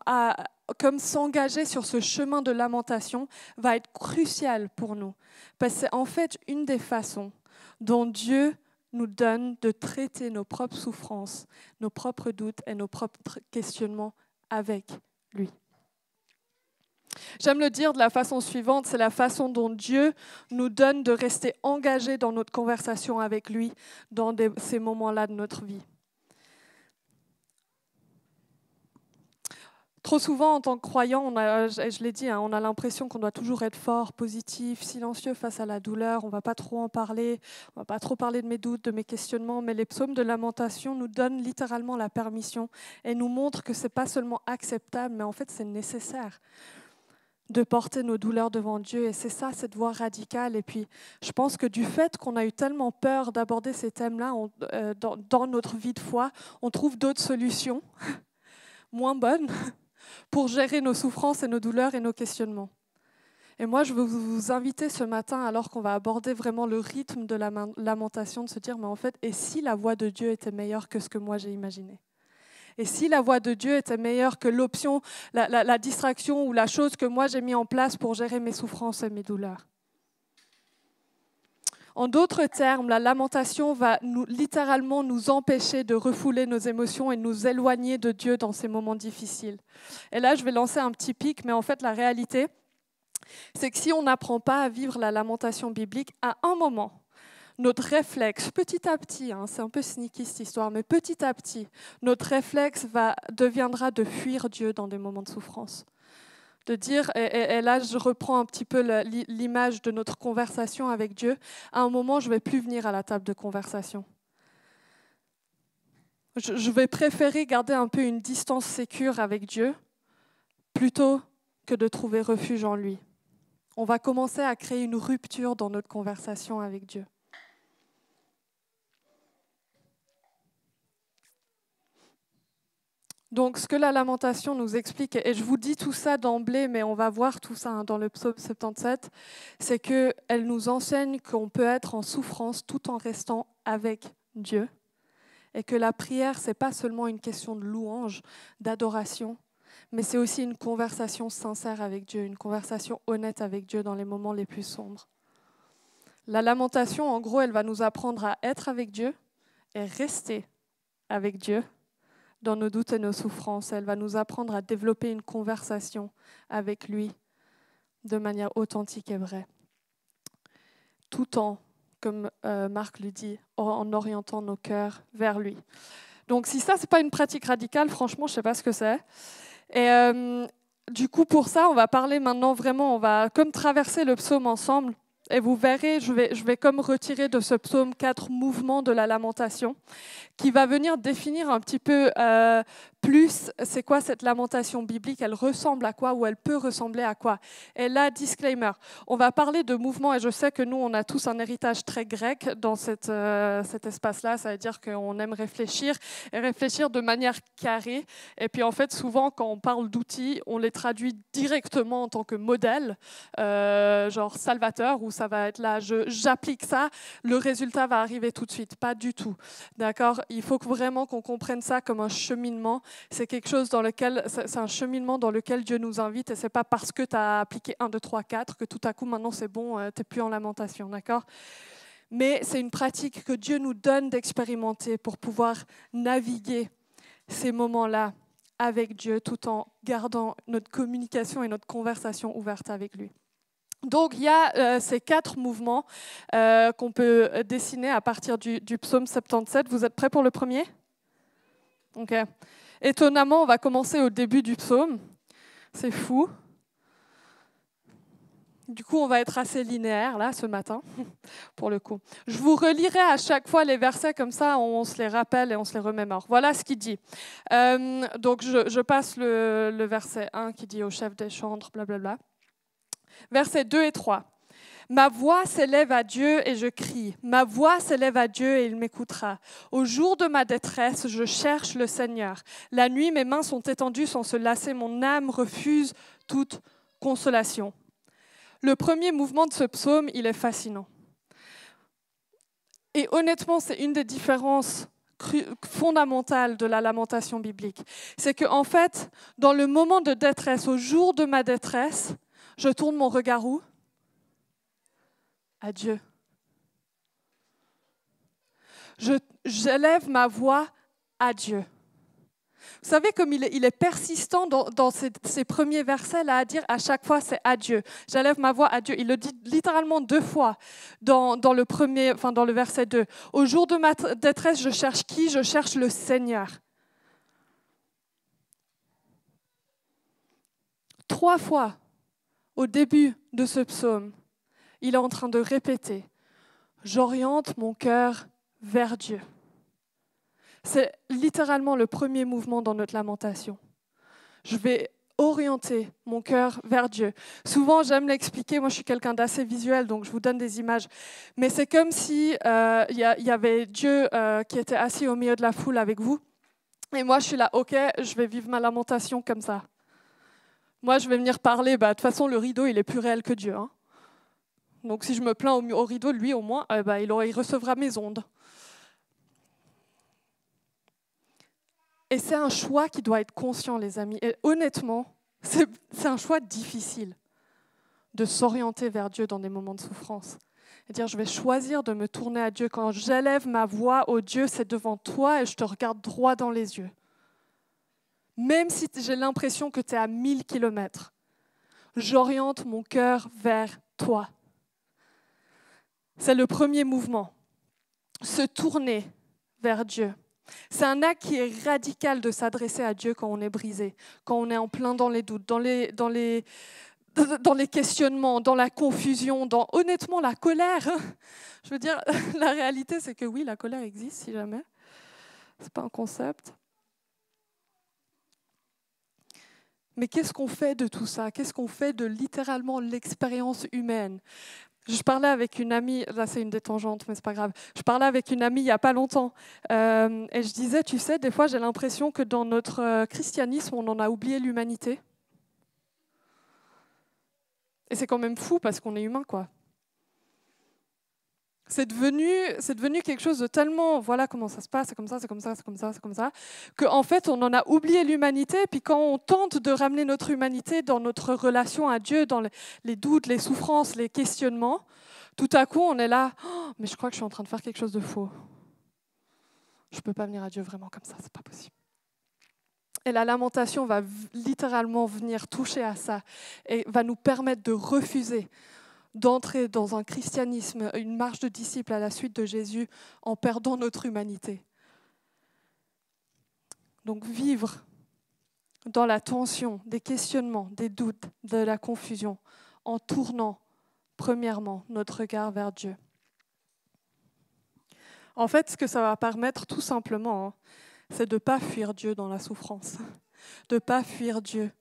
comme s'engager sur ce chemin de lamentation, va être crucial pour nous. Parce que c'est en fait une des façons dont Dieu nous donne de traiter nos propres souffrances, nos propres doutes et nos propres questionnements avec lui. J'aime le dire de la façon suivante, c'est la façon dont Dieu nous donne de rester engagés dans notre conversation avec lui dans ces moments-là de notre vie. Trop souvent, en tant que croyant, je l'ai dit, on a l'impression qu'on doit toujours être fort, positif, silencieux face à la douleur. On ne va pas trop en parler, on ne va pas trop parler de mes doutes, de mes questionnements, mais les psaumes de lamentation nous donnent littéralement la permission et nous montrent que ce n'est pas seulement acceptable, mais en fait c'est nécessaire de porter nos douleurs devant Dieu. Et c'est ça, cette voie radicale. Et puis, je pense que du fait qu'on a eu tellement peur d'aborder ces thèmes-là dans notre vie de foi, on trouve d'autres solutions moins bonnes pour gérer nos souffrances et nos douleurs et nos questionnements. Et moi, je veux vous inviter ce matin, alors qu'on va aborder vraiment le rythme de la lamentation, de se dire, mais en fait, et si la voix de Dieu était meilleure que ce que moi j'ai imaginé ? Et si la voix de Dieu était meilleure que l'option, la distraction ou la chose que moi j'ai mis en place pour gérer mes souffrances et mes douleurs ? En d'autres termes, la lamentation va littéralement nous empêcher de refouler nos émotions et nous éloigner de Dieu dans ces moments difficiles. Et là, je vais lancer un petit pic, mais en fait, la réalité, c'est que si on n'apprend pas à vivre la lamentation biblique, à un moment, notre réflexe, petit à petit, c'est un peu sneaky cette histoire, mais petit à petit, notre réflexe deviendra de fuir Dieu dans des moments de souffrance. De dire, et là je reprends un petit peu l'image de notre conversation avec Dieu, à un moment je ne vais plus venir à la table de conversation. Je vais préférer garder un peu une distance sécure avec Dieu plutôt que de trouver refuge en lui. On va commencer à créer une rupture dans notre conversation avec Dieu. Donc, ce que la lamentation nous explique, et je vous dis tout ça d'emblée, mais on va voir tout ça dans le psaume 77, c'est qu'elle nous enseigne qu'on peut être en souffrance tout en restant avec Dieu, et que la prière, ce n'est pas seulement une question de louange, d'adoration, mais c'est aussi une conversation sincère avec Dieu, une conversation honnête avec Dieu dans les moments les plus sombres. La lamentation, en gros, elle va nous apprendre à être avec Dieu et rester avec Dieu dans nos doutes et nos souffrances. Elle va nous apprendre à développer une conversation avec lui de manière authentique et vraie. Tout en, comme Marc le dit, en orientant nos cœurs vers lui. Donc si ça, ce n'est pas une pratique radicale, franchement, je ne sais pas ce que c'est. Et du coup, pour ça, on va parler maintenant vraiment, on va comme traverser le psaume ensemble. Et vous verrez, je vais comme retirer de ce psaume 4 mouvements de la lamentation qui va venir définir un petit peu plus c'est quoi cette lamentation biblique, elle ressemble à quoi ou elle peut ressembler à quoi. Et là, disclaimer, on va parler de mouvements et je sais que nous, on a tous un héritage très grec dans cet espace-là, ça veut dire qu'on aime réfléchir et réfléchir de manière carrée. Et puis en fait, souvent, quand on parle d'outils, on les traduit directement en tant que modèle, genre salvateur, où ça va être là, j'applique ça, le résultat va arriver tout de suite. Pas du tout, d'accord ? Il faut vraiment qu'on comprenne ça comme un cheminement. C'est quelque chose c'est un cheminement dans lequel Dieu nous invite et c'est pas parce que tu as appliqué 1, 2, 3, 4 que tout à coup maintenant c'est bon, tu n'es plus en lamentation, d'accord ? Mais c'est une pratique que Dieu nous donne d'expérimenter pour pouvoir naviguer ces moments-là avec Dieu tout en gardant notre communication et notre conversation ouverte avec lui. Donc, il y a ces 4 mouvements qu'on peut dessiner à partir du psaume 77. Vous êtes prêts pour le premier ? Ok. Étonnamment, on va commencer au début du psaume. C'est fou. Du coup, on va être assez linéaire, là, ce matin, pour le coup. Je vous relirai à chaque fois les versets, comme ça, on se les rappelle et on se les remémore. Voilà ce qu'il dit. Donc, je passe le verset 1 qui dit « au chef des chantres », blablabla. Versets 2 et 3. « Ma voix s'élève à Dieu et je crie. Ma voix s'élève à Dieu et il m'écoutera. Au jour de ma détresse, je cherche le Seigneur. La nuit, mes mains sont étendues sans se lasser. Mon âme refuse toute consolation. Le premier mouvement de ce psaume, il est fascinant. Et honnêtement, c'est une des différences fondamentale de la lamentation biblique. C'est qu'en fait, dans le moment de détresse, au jour de ma détresse, je tourne mon regard où ? À Dieu. J'élève ma voix à Dieu. Vous savez, comme il est persistant dans ces premiers versets là à dire à chaque fois c'est à Dieu. J'élève ma voix à Dieu. Il le dit littéralement 2 fois dans le verset 2. Au jour de ma détresse, je cherche qui ? Je cherche le Seigneur. 3 fois au début de ce psaume, il est en train de répéter « J'oriente mon cœur vers Dieu ». C'est littéralement le premier mouvement dans notre lamentation. Je vais orienter mon cœur vers Dieu. Souvent, j'aime l'expliquer. Moi, je suis quelqu'un d'assez visuel, donc je vous donne des images. Mais c'est comme si y avait Dieu qui était assis au milieu de la foule avec vous. Et moi, je suis là, ok, je vais vivre ma lamentation comme ça. Moi, je vais venir parler. De toute façon, le rideau, il est plus réel que Dieu. Hein. Donc, si je me plains au rideau, lui, au moins, il recevra mes ondes. Et c'est un choix qui doit être conscient, les amis. Et honnêtement, c'est un choix difficile de s'orienter vers Dieu dans des moments de souffrance. Et dire, je vais choisir de me tourner à Dieu. Quand j'élève ma voix au Dieu, c'est devant toi et je te regarde droit dans les yeux. Même si j'ai l'impression que tu es à 1000 kilomètres, j'oriente mon cœur vers toi. C'est le premier mouvement. Se tourner vers Dieu. C'est un acte qui est radical de s'adresser à Dieu quand on est brisé, quand on est en plein dans les doutes, dans les questionnements, dans la confusion, dans honnêtement la colère. Je veux dire, la réalité c'est que oui, la colère existe si jamais. C'est pas un concept. Mais qu'est-ce qu'on fait de tout ça ? Qu'est-ce qu'on fait de littéralement l'expérience humaine ? Je parlais avec une amie, là c'est une des tangentes, mais c'est pas grave. Je parlais avec une amie il n'y a pas longtemps et je disais, tu sais, des fois j'ai l'impression que dans notre christianisme, on en a oublié l'humanité. Et c'est quand même fou parce qu'on est humain, quoi. C'est devenu quelque chose de tellement, voilà comment ça se passe, c'est comme ça, c'est comme ça, c'est comme ça, c'est comme ça, qu'en fait on en a oublié l'humanité. Puis quand on tente de ramener notre humanité dans notre relation à Dieu, dans les doutes, les souffrances, les questionnements, tout à coup on est là, oh, mais je crois que je suis en train de faire quelque chose de faux. Je ne peux pas venir à Dieu vraiment comme ça, c'est pas possible. Et la lamentation va littéralement venir toucher à ça et va nous permettre de refuser d'entrer dans un christianisme, une marche de disciples à la suite de Jésus en perdant notre humanité. Donc vivre dans la tension, des questionnements, des doutes, de la confusion, en tournant premièrement notre regard vers Dieu. En fait, ce que ça va permettre tout simplement, c'est de ne pas fuir Dieu dans la souffrance, de ne pas fuir Dieu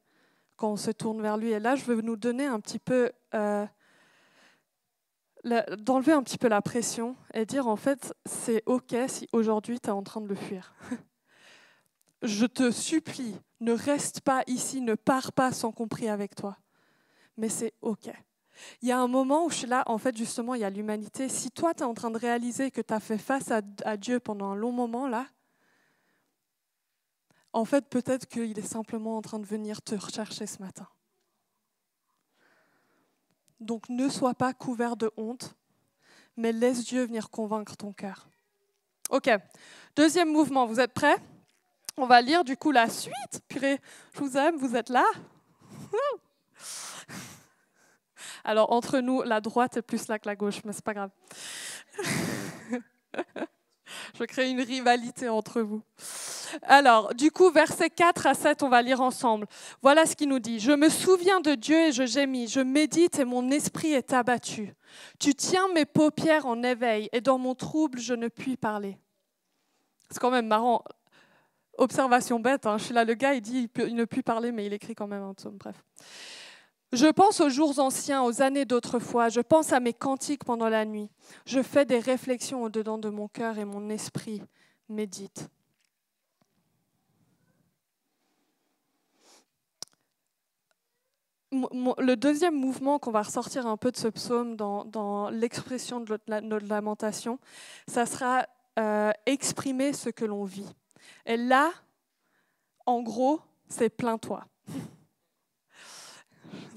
quand on se tourne vers lui. Et là, je veux nous donner un petit peu... d'enlever un petit peu la pression et dire en fait c'est ok si aujourd'hui tu es en train de le fuir. Je te supplie, ne reste pas ici, ne pars pas sans qu'on prie avec toi. Mais c'est ok. Il y a un moment où je suis là, en fait justement il y a l'humanité. Si toi tu es en train de réaliser que tu as fait face à Dieu pendant un long moment là, en fait peut-être qu'il est simplement en train de venir te rechercher ce matin. Donc ne sois pas couvert de honte, mais laisse Dieu venir convaincre ton cœur. Ok, deuxième mouvement, vous êtes prêts ? On va lire du coup la suite. Purée, je vous aime, vous êtes là ? Alors entre nous, la droite est plus là que la gauche, mais c'est pas grave. Je crée une rivalité entre vous. Alors, du coup, versets 4 à 7, on va lire ensemble. Voilà ce qu'il nous dit. « Je me souviens de Dieu et je gémis. Je médite et mon esprit est abattu. Tu tiens mes paupières en éveil et dans mon trouble, je ne puis parler. » C'est quand même marrant. Observation bête, hein. Je suis là, le gars, il dit il ne peut parler, mais il écrit quand même un psaume. Bref. Je pense aux jours anciens, aux années d'autrefois. Je pense à mes cantiques pendant la nuit. Je fais des réflexions au-dedans de mon cœur et mon esprit médite. Le deuxième mouvement qu'on va ressortir un peu de ce psaume dans l'expression de notre lamentation, ça sera exprimer ce que l'on vit. Et là, en gros, c'est plains-toi.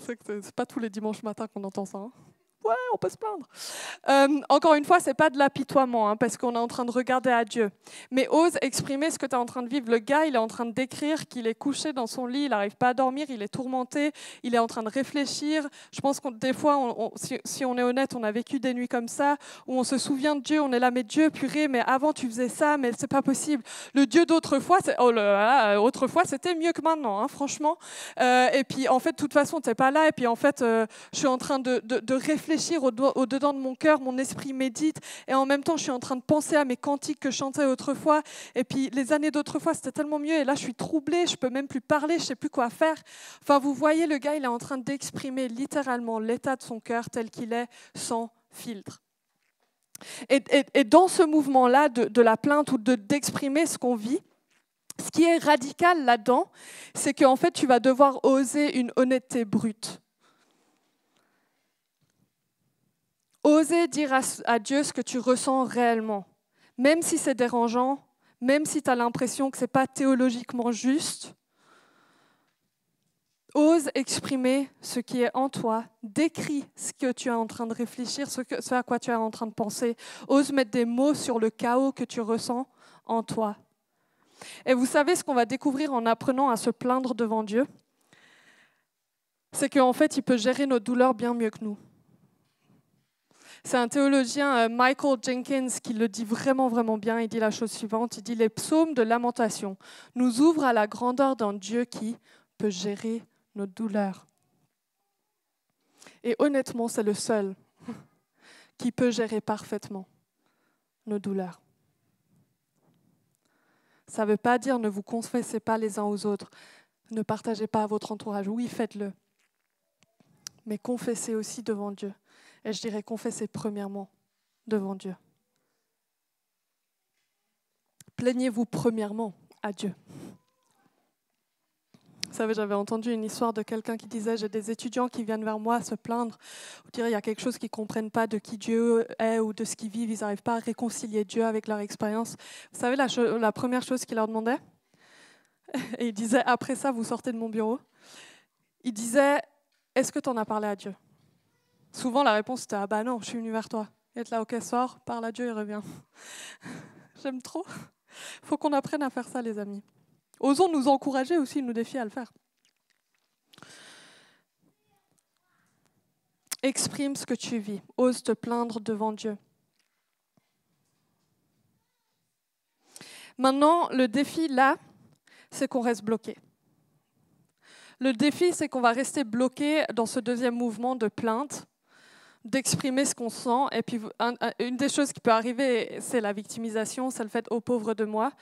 C'est pas tous les dimanches matins qu'on entend ça. Hein. Ouais, on peut se plaindre. Encore une fois, c'est pas de l'apitoiement, hein, parce qu'on est en train de regarder à Dieu. Mais ose exprimer ce que tu es en train de vivre. Le gars, il est en train de décrire qu'il est couché dans son lit, il n'arrive pas à dormir, il est tourmenté, il est en train de réfléchir. Je pense que des fois, si on est honnête, on a vécu des nuits comme ça, où on se souvient de Dieu, on est là, mais Dieu, purée, mais avant tu faisais ça, mais c'est pas possible. Le Dieu d'autrefois, autrefois, c'était mieux que maintenant, hein, franchement. Et puis, en fait, de toute façon, tu n'es pas là. Et puis, en fait, je suis en train de réfléchir au-dedans de mon cœur, mon esprit médite, et en même temps, je suis en train de penser à mes cantiques que je chantais autrefois, et puis les années d'autrefois, c'était tellement mieux, et là, je suis troublée, je peux même plus parler, je sais plus quoi faire. Enfin, vous voyez, le gars, il est en train d'exprimer littéralement l'état de son cœur tel qu'il est, sans filtre. Et dans ce mouvement-là de la plainte ou d'exprimer ce qu'on vit, ce qui est radical là-dedans, c'est qu'en fait, tu vas devoir oser une honnêteté brute. Oser dire à Dieu ce que tu ressens réellement, même si c'est dérangeant, même si tu as l'impression que ce n'est pas théologiquement juste. Ose exprimer ce qui est en toi, décris ce que tu es en train de réfléchir, ce à quoi tu es en train de penser. Ose mettre des mots sur le chaos que tu ressens en toi. Et vous savez ce qu'on va découvrir en apprenant à se plaindre devant Dieu? C'est qu'en fait, il peut gérer nos douleurs bien mieux que nous. C'est un théologien, Michael Jenkins, qui le dit vraiment, vraiment bien. Il dit la chose suivante, il dit « Les psaumes de lamentation nous ouvrent à la grandeur d'un Dieu qui peut gérer nos douleurs. » Et honnêtement, c'est le seul qui peut gérer parfaitement nos douleurs. Ça ne veut pas dire ne vous confessez pas les uns aux autres, ne partagez pas à votre entourage. Oui, faites-le. Mais confessez aussi devant Dieu. Et je dirais confessez premièrement devant Dieu. Plaignez-vous premièrement à Dieu. Vous savez, j'avais entendu une histoire de quelqu'un qui disait « J'ai des étudiants qui viennent vers moi se plaindre, ou dire il y a quelque chose qu'ils ne comprennent pas de qui Dieu est ou de ce qu'ils vivent, ils n'arrivent pas à réconcilier Dieu avec leur expérience. » Vous savez la première chose qu'il leur demandait? Et il disait « Après ça, vous sortez de mon bureau. » Il disait « Est-ce que tu en as parlé à Dieu ?» Souvent, la réponse était « Ah bah non, je suis venu vers toi. » Et être là, ok, sors, parle à Dieu et reviens. J'aime trop. Il faut qu'on apprenne à faire ça, les amis. Osons nous encourager aussi, nous défier à le faire. Exprime ce que tu vis. Ose te plaindre devant Dieu. Maintenant, le défi, là, c'est qu'on reste bloqué. Le défi, c'est qu'on va rester bloqué dans ce deuxième mouvement de plainte, d'exprimer ce qu'on sent. Et puis, une des choses qui peut arriver, c'est la victimisation, c'est le fait « oh pauvre de moi ».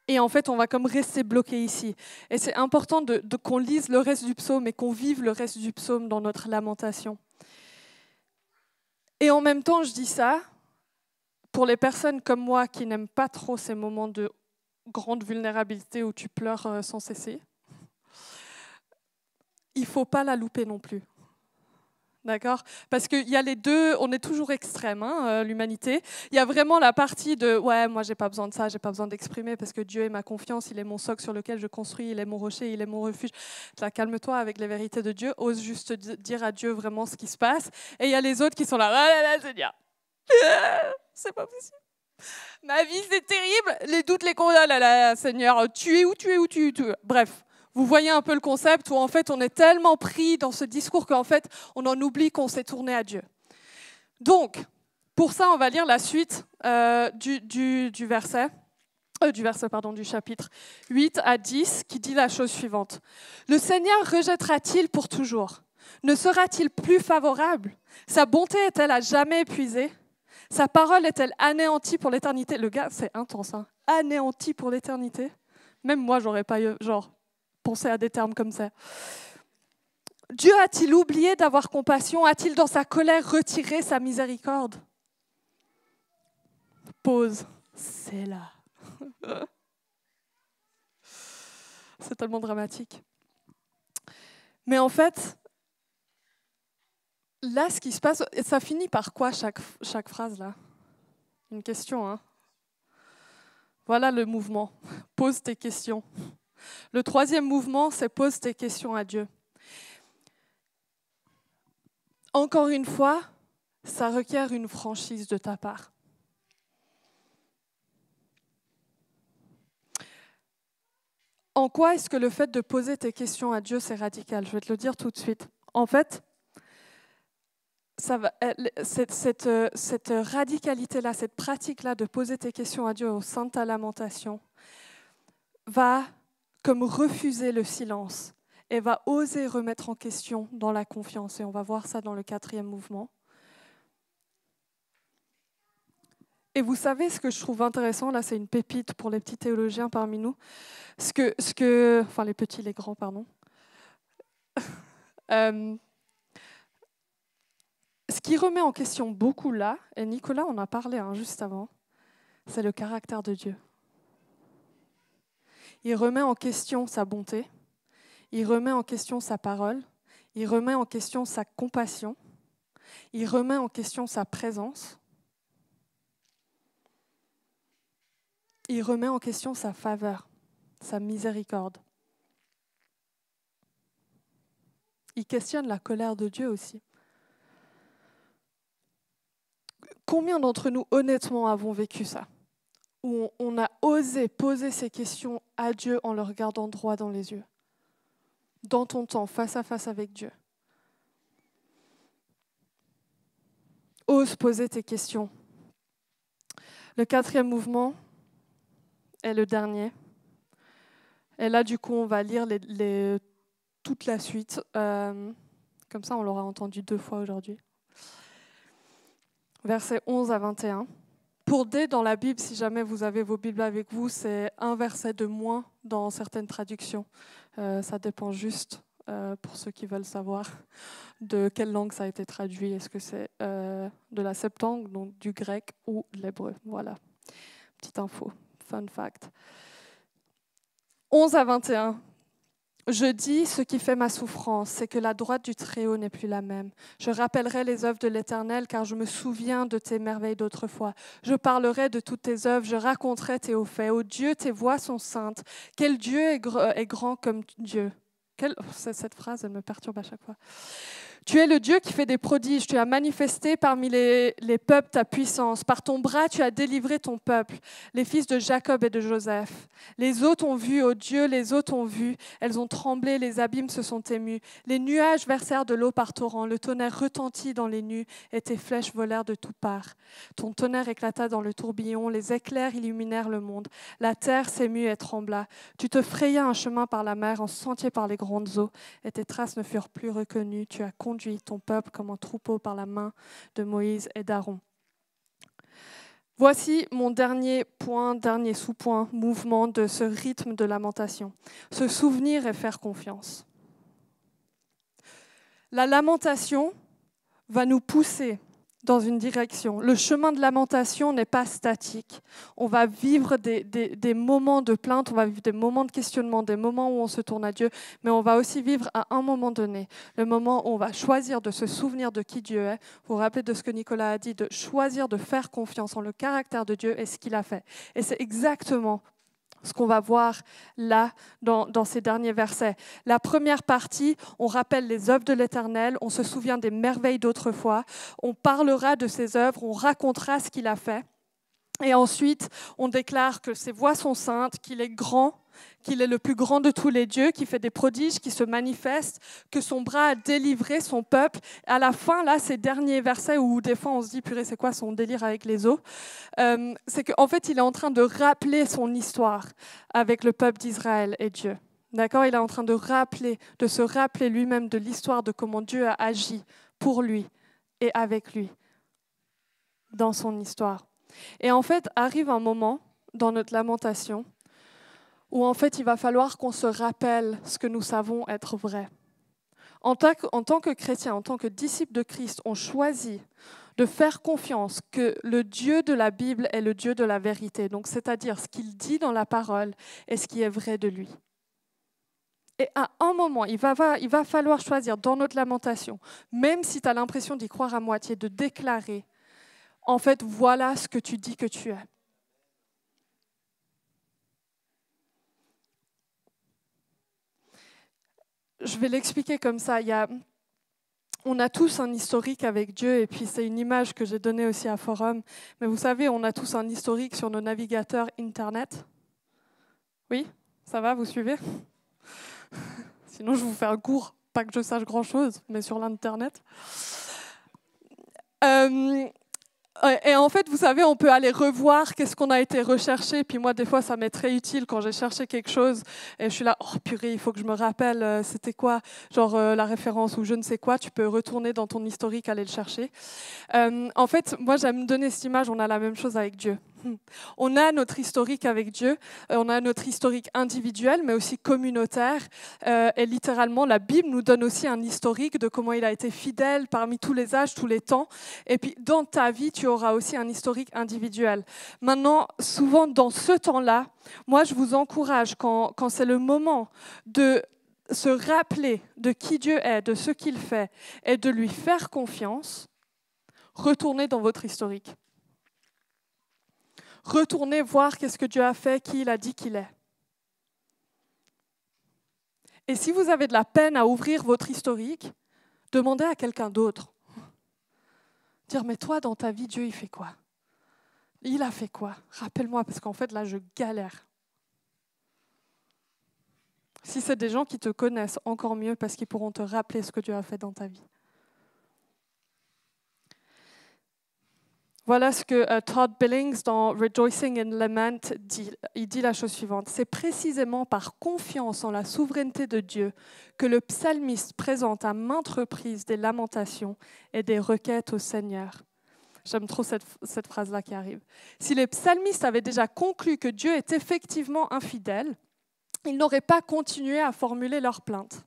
Et en fait, on va comme rester bloqué ici. Et c'est important qu'on lise le reste du psaume et qu'on vive le reste du psaume dans notre lamentation. Et en même temps, je dis ça pour les personnes comme moi qui n'aiment pas trop ces moments de grande vulnérabilité où tu pleures sans cesser. Il ne faut pas la louper non plus. D'accord? Parce qu'il y a les deux, on est toujours extrême, hein, l'humanité. Il y a vraiment la partie de « ouais, moi, j'ai pas besoin de ça, j'ai pas besoin d'exprimer parce que Dieu est ma confiance, il est mon socle sur lequel je construis, il est mon rocher, il est mon refuge. » Là, calme-toi avec les vérités de Dieu, ose juste dire à Dieu vraiment ce qui se passe. Et il y a les autres qui sont là « ah là là, Seigneur, c'est pas possible. Ma vie, c'est terrible, les doutes, les condamnes, là là, Seigneur, tu es où, tu es où, tu es où. » Bref. Vous voyez un peu le concept où en fait on est tellement pris dans ce discours qu'en fait on en oublie qu'on s'est tourné à Dieu. Donc, pour ça, on va lire la suite du chapitre 8 à 10 qui dit la chose suivante. « Le Seigneur rejettera-t-il pour toujours? Ne sera-t-il plus favorable? Sa bonté est-elle à jamais épuisée? Sa parole est-elle anéantie pour l'éternité ?» Le gars, c'est intense, hein. Anéantie pour l'éternité. Même moi, j'aurais pas eu, genre... penser à des termes comme ça. Dieu a-t-il oublié d'avoir compassion? A-t-il dans sa colère retiré sa miséricorde? Pause. C'est là. C'est tellement dramatique. Mais en fait, là, ce qui se passe, et ça finit par quoi chaque phrase là? Une question, hein? Voilà le mouvement. Pose tes questions. Le troisième mouvement, c'est pose tes questions à Dieu. Encore une fois, ça requiert une franchise de ta part. En quoi est-ce que le fait de poser tes questions à Dieu, c'est radical? Je vais te le dire tout de suite. En fait, cette radicalité-là, cette pratique-là de poser tes questions à Dieu au sein de ta lamentation, va comme refuser le silence et va oser remettre en question dans la confiance. Et on va voir ça dans le 4e mouvement. Et vous savez ce que je trouve intéressant, là c'est une pépite pour les petits théologiens parmi nous, enfin les petits, les grands, pardon. Ce qui remet en question beaucoup là, et Nicolas en a parlé juste avant, c'est le caractère de Dieu. Il remet en question sa bonté, il remet en question sa parole, il remet en question sa compassion, il remet en question sa présence, il remet en question sa faveur, sa miséricorde. Il questionne la colère de Dieu aussi. Combien d'entre nous, honnêtement, avons vécu ça? Où on a osé poser ces questions à Dieu en le regardant droit dans les yeux. Dans ton temps, face à face avec Dieu. Ose poser tes questions. Le 4e mouvement est le dernier. Et là, du coup, on va lire toute la suite. Comme ça, on l'aura entendu 2 fois aujourd'hui. Versets 11 à 21. Pour D, dans la Bible, si jamais vous avez vos Bibles avec vous, c'est un verset de moins dans certaines traductions. Ça dépend juste, pour ceux qui veulent savoir, de quelle langue ça a été traduit. Est-ce que c'est de la Septante, donc du grec, ou de l'hébreu? Voilà, petite info, fun fact. 11 à 21. Je dis, ce qui fait ma souffrance, c'est que la droite du Très-Haut n'est plus la même. Je rappellerai les œuvres de l'Éternel, car je me souviens de tes merveilles d'autrefois. Je parlerai de toutes tes œuvres, je raconterai tes hauts faits. Ô Dieu, tes voies sont saintes. Quel Dieu est grand comme Dieu? Cette phrase, elle me perturbe à chaque fois. Tu es le Dieu qui fait des prodiges, tu as manifesté parmi les peuples ta puissance. Par ton bras, tu as délivré ton peuple, les fils de Jacob et de Joseph. Les eaux t'ont vu, ô Dieu, les eaux t'ont vu. Elles ont tremblé, les abîmes se sont émus. Les nuages versèrent de l'eau par torrent, le tonnerre retentit dans les nues et tes flèches volèrent de toutes parts. Ton tonnerre éclata dans le tourbillon, les éclairs illuminèrent le monde. La terre s'émut et trembla. Tu te frayas un chemin par la mer, un sentier par les grandes eaux, et tes traces ne furent plus reconnues. Tu as conduit ton peuple comme un troupeau par la main de Moïse et d'Aaron. Voici mon dernier point, dernier sous-point, mouvement de ce rythme de lamentation. Se souvenir et faire confiance. La lamentation va nous pousser dans une direction. Le chemin de lamentation n'est pas statique. On va vivre des moments de plainte, on va vivre des moments de questionnement, des moments où on se tourne à Dieu, mais on va aussi vivre à un moment donné, le moment où on va choisir de se souvenir de qui Dieu est. Vous vous rappelez de ce que Nicolas a dit, de choisir de faire confiance en le caractère de Dieu et ce qu'il a fait. Et c'est exactement ce qu'on va voir là dans ces derniers versets. La première partie, on rappelle les œuvres de l'Éternel, on se souvient des merveilles d'autrefois, on parlera de ses œuvres, on racontera ce qu'il a fait. Et ensuite, on déclare que ses voies sont saintes, qu'il est grand, qu'il est le plus grand de tous les dieux, qui fait des prodiges, qui se manifeste, que son bras a délivré son peuple. À la fin, là, ces derniers versets où des fois on se dit, purée, c'est quoi son délire avec les eaux? C'est qu'en fait, il est en train de rappeler son histoire avec le peuple d'Israël et Dieu. D'accord? Il est en train de se rappeler lui-même de l'histoire de comment Dieu a agi pour lui et avec lui dans son histoire. Et en fait, arrive un moment dans notre lamentation où en fait il va falloir qu'on se rappelle ce que nous savons être vrai. En tant que chrétien, en tant que disciple de Christ, on choisit de faire confiance que le Dieu de la Bible est le Dieu de la vérité, donc c'est-à-dire ce qu'il dit dans la parole et ce qui est vrai de lui. Et à un moment, il va falloir choisir dans notre lamentation, même si tu as l'impression d'y croire à moitié, de déclarer, en fait, voilà ce que tu dis que tu es. Je vais l'expliquer comme ça. On a tous un historique avec Dieu, et puis c'est une image que j'ai donnée aussi à Forum. Mais vous savez, on a tous un historique sur nos navigateurs Internet. Oui, ça va, vous suivez? Sinon, je vous fais un cours, pas que je sache grand-chose, mais sur l'Internet. Et en fait, vous savez, on peut aller revoir qu'est-ce qu'on a été recherché. Puis moi, des fois, ça m'est très utile quand j'ai cherché quelque chose. Et je suis là, oh purée, il faut que je me rappelle, c'était quoi, genre la référence ou je ne sais quoi. Tu peux retourner dans ton historique, aller le chercher. En fait, moi, j'aime donner cette image, on a la même chose avec Dieu. On a notre historique avec Dieu, on a notre historique individuel, mais aussi communautaire. Et littéralement, la Bible nous donne aussi un historique de comment il a été fidèle parmi tous les âges, tous les temps. Et puis, dans ta vie, tu auras aussi un historique individuel. Maintenant, souvent, dans ce temps-là, moi, je vous encourage, quand c'est le moment de se rappeler de qui Dieu est, de ce qu'il fait, et de lui faire confiance, retournez dans votre historique. Retournez voir qu'est-ce que Dieu a fait, qui il a dit qu'il est. Et si vous avez de la peine à ouvrir votre historique, demandez à quelqu'un d'autre. Dire, mais toi, dans ta vie, Dieu, il fait quoi? Il a fait quoi? Rappelle-moi, parce qu'en fait, là, je galère. Si c'est des gens qui te connaissent, encore mieux, parce qu'ils pourront te rappeler ce que Dieu a fait dans ta vie. Voilà ce que Todd Billings, dans Rejoicing in Lament, dit. Il dit la chose suivante. C'est précisément par confiance en la souveraineté de Dieu que le psalmiste présente à maintes reprises des lamentations et des requêtes au Seigneur. J'aime trop cette phrase-là qui arrive. Si les psalmistes avaient déjà conclu que Dieu est effectivement infidèle, ils n'auraient pas continué à formuler leurs plaintes.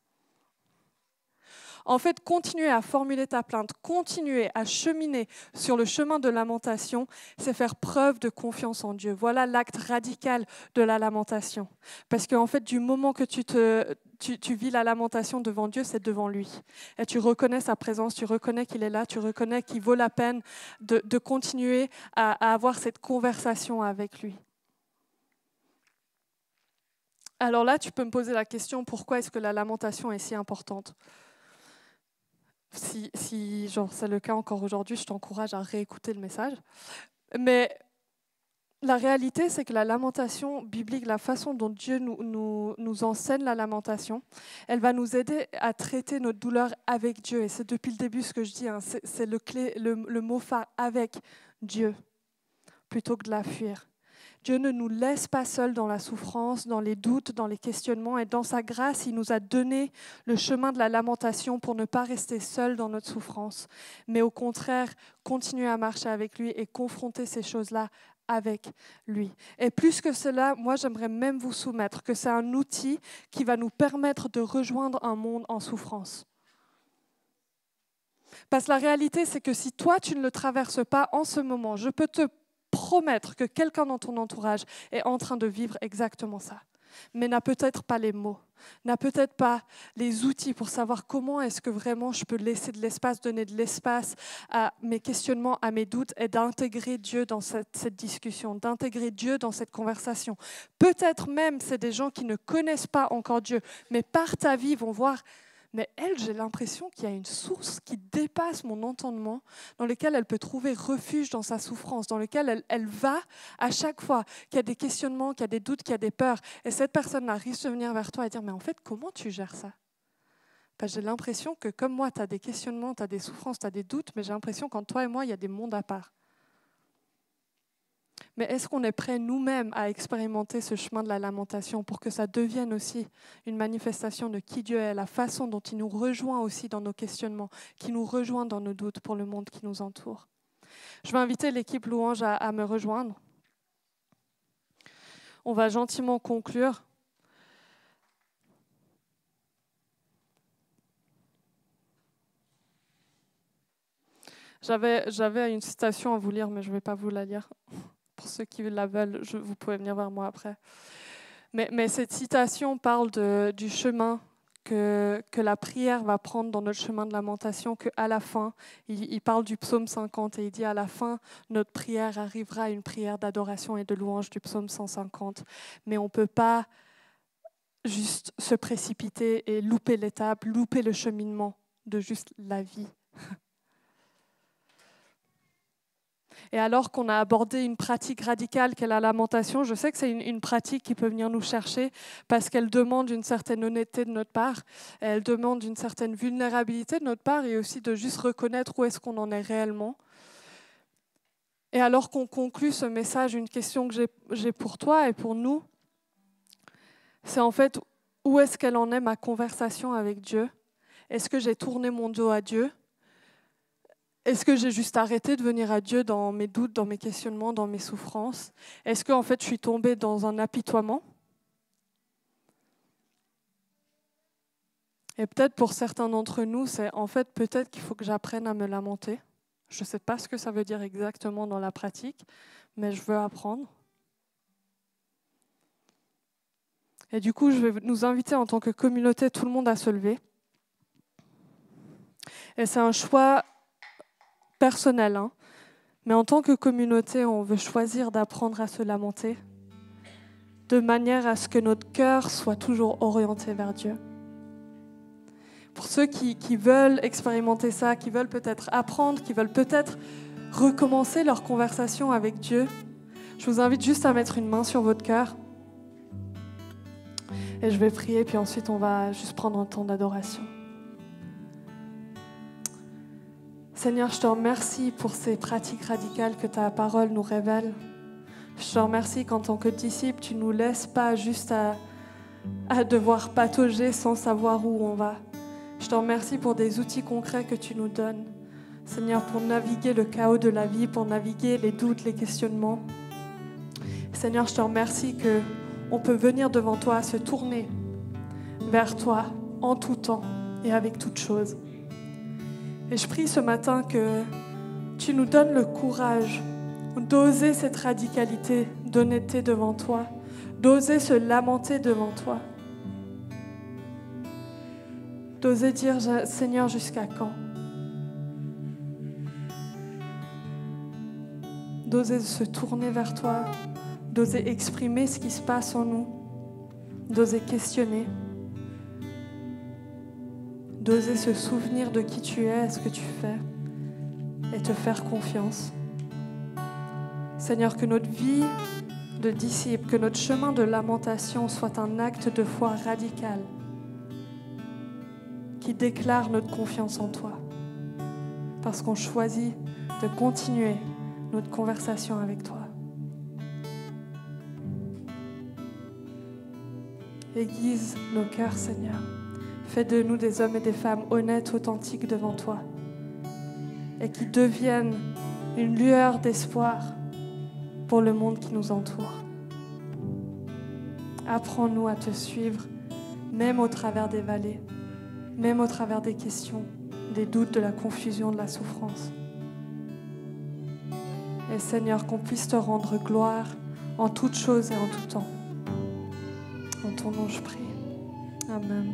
En fait, continuer à formuler ta plainte, continuer à cheminer sur le chemin de lamentation, c'est faire preuve de confiance en Dieu. Voilà l'acte radical de la lamentation. Parce qu'en fait, du moment que tu vis la lamentation devant Dieu, c'est devant lui. Et tu reconnais sa présence, tu reconnais qu'il est là, tu reconnais qu'il vaut la peine de continuer à avoir cette conversation avec lui. Alors là, tu peux me poser la question, pourquoi est-ce que la lamentation est si importante ? Si genre, c'est le cas encore aujourd'hui, je t'encourage à réécouter le message. Mais la réalité, c'est que la lamentation biblique, la façon dont Dieu nous enseigne la lamentation, elle va nous aider à traiter notre douleur avec Dieu. Et c'est depuis le début ce que je dis, hein, c'est le mot phare, avec Dieu, plutôt que de la fuir. Dieu ne nous laisse pas seuls dans la souffrance, dans les doutes, dans les questionnements. Et dans sa grâce, il nous a donné le chemin de la lamentation pour ne pas rester seuls dans notre souffrance, mais au contraire, continuer à marcher avec lui et confronter ces choses-là avec lui. Et plus que cela, moi, j'aimerais même vous soumettre que c'est un outil qui va nous permettre de rejoindre un monde en souffrance. Parce que la réalité, c'est que si toi, tu ne le traverses pas en ce moment, je peux te promettre que quelqu'un dans ton entourage est en train de vivre exactement ça, mais n'a peut-être pas les mots, n'a peut-être pas les outils pour savoir comment est-ce que vraiment je peux laisser de l'espace, donner de l'espace à mes questionnements, à mes doutes et d'intégrer Dieu dans cette discussion, d'intégrer Dieu dans cette conversation. Peut-être même c'est des gens qui ne connaissent pas encore Dieu, mais par ta vie vont voir. Mais elle, j'ai l'impression qu'il y a une source qui dépasse mon entendement, dans laquelle elle peut trouver refuge dans sa souffrance, dans laquelle elle va à chaque fois qu'il y a des questionnements, qu'il y a des doutes, qu'il y a des peurs. Et cette personne-là risque de venir vers toi et dire, mais en fait, comment tu gères ça ? Parce que j'ai l'impression que comme moi, tu as des questionnements, tu as des souffrances, tu as des doutes, mais j'ai l'impression qu'entre toi et moi, il y a des mondes à part. Mais est-ce qu'on est prêt nous-mêmes à expérimenter ce chemin de la lamentation pour que ça devienne aussi une manifestation de qui Dieu est, la façon dont il nous rejoint aussi dans nos questionnements, qui nous rejoint dans nos doutes pour le monde qui nous entoure. Je vais inviter l'équipe Louange à me rejoindre. On va gentiment conclure. J'avais une citation à vous lire, mais je ne vais pas vous la lire. Pour ceux qui la veulent, vous pouvez venir vers moi après. Mais cette citation parle du chemin que la prière va prendre dans notre chemin de lamentation, qu'à la fin, il parle du psaume 50 et il dit à la fin, notre prière arrivera à une prière d'adoration et de louange du psaume 150. Mais on ne peut pas juste se précipiter et louper l'étape, louper le cheminement de juste la vie. Et alors qu'on a abordé une pratique radicale qu'est la lamentation, je sais que c'est une pratique qui peut venir nous chercher parce qu'elle demande une certaine honnêteté de notre part, elle demande une certaine vulnérabilité de notre part et aussi de juste reconnaître où est-ce qu'on en est réellement. Et alors qu'on conclut ce message, une question que j'ai pour toi et pour nous, c'est en fait où est-ce qu'elle en est ma conversation avec Dieu? Est-ce que j'ai tourné mon dos à Dieu? Est-ce que j'ai juste arrêté de venir à Dieu dans mes doutes, dans mes questionnements, dans mes souffrances? Est-ce qu'en fait je suis tombée dans un apitoiement? Et peut-être pour certains d'entre nous, c'est en fait peut-être qu'il faut que j'apprenne à me lamenter. Je ne sais pas ce que ça veut dire exactement dans la pratique, mais je veux apprendre. Et du coup, je vais nous inviter en tant que communauté, tout le monde à se lever. Et c'est un choix personnel, hein. Mais en tant que communauté, on veut choisir d'apprendre à se lamenter de manière à ce que notre cœur soit toujours orienté vers Dieu. Pour ceux qui veulent expérimenter ça, qui veulent peut-être apprendre, qui veulent peut-être recommencer leur conversation avec Dieu, je vous invite juste à mettre une main sur votre cœur. Et je vais prier, puis ensuite on va juste prendre un temps d'adoration. Seigneur, je te remercie pour ces pratiques radicales que ta parole nous révèle. Je te remercie qu'en tant que disciple, tu ne nous laisses pas juste à devoir patauger sans savoir où on va. Je te remercie pour des outils concrets que tu nous donnes. Seigneur, pour naviguer le chaos de la vie, pour naviguer les doutes, les questionnements. Seigneur, je te remercie qu'on peut venir devant toi, se tourner vers toi en tout temps et avec toute chose. Et je prie ce matin que tu nous donnes le courage d'oser cette radicalité d'honnêteté devant toi, d'oser se lamenter devant toi, d'oser dire « Seigneur, jusqu'à quand ?» D'oser se tourner vers toi, d'oser exprimer ce qui se passe en nous, d'oser questionner, d'oser se souvenir de qui tu es, ce que tu fais, et te faire confiance. Seigneur, que notre vie de disciple, que notre chemin de lamentation soit un acte de foi radical qui déclare notre confiance en toi, parce qu'on choisit de continuer notre conversation avec toi. Aiguise nos cœurs, Seigneur. Fais de nous des hommes et des femmes honnêtes, authentiques devant toi, et qui deviennent une lueur d'espoir pour le monde qui nous entoure. Apprends-nous à te suivre, même au travers des vallées, même au travers des questions, des doutes, de la confusion, de la souffrance. Et Seigneur, qu'on puisse te rendre gloire en toutes choses et en tout temps. En ton nom, je prie. Amen.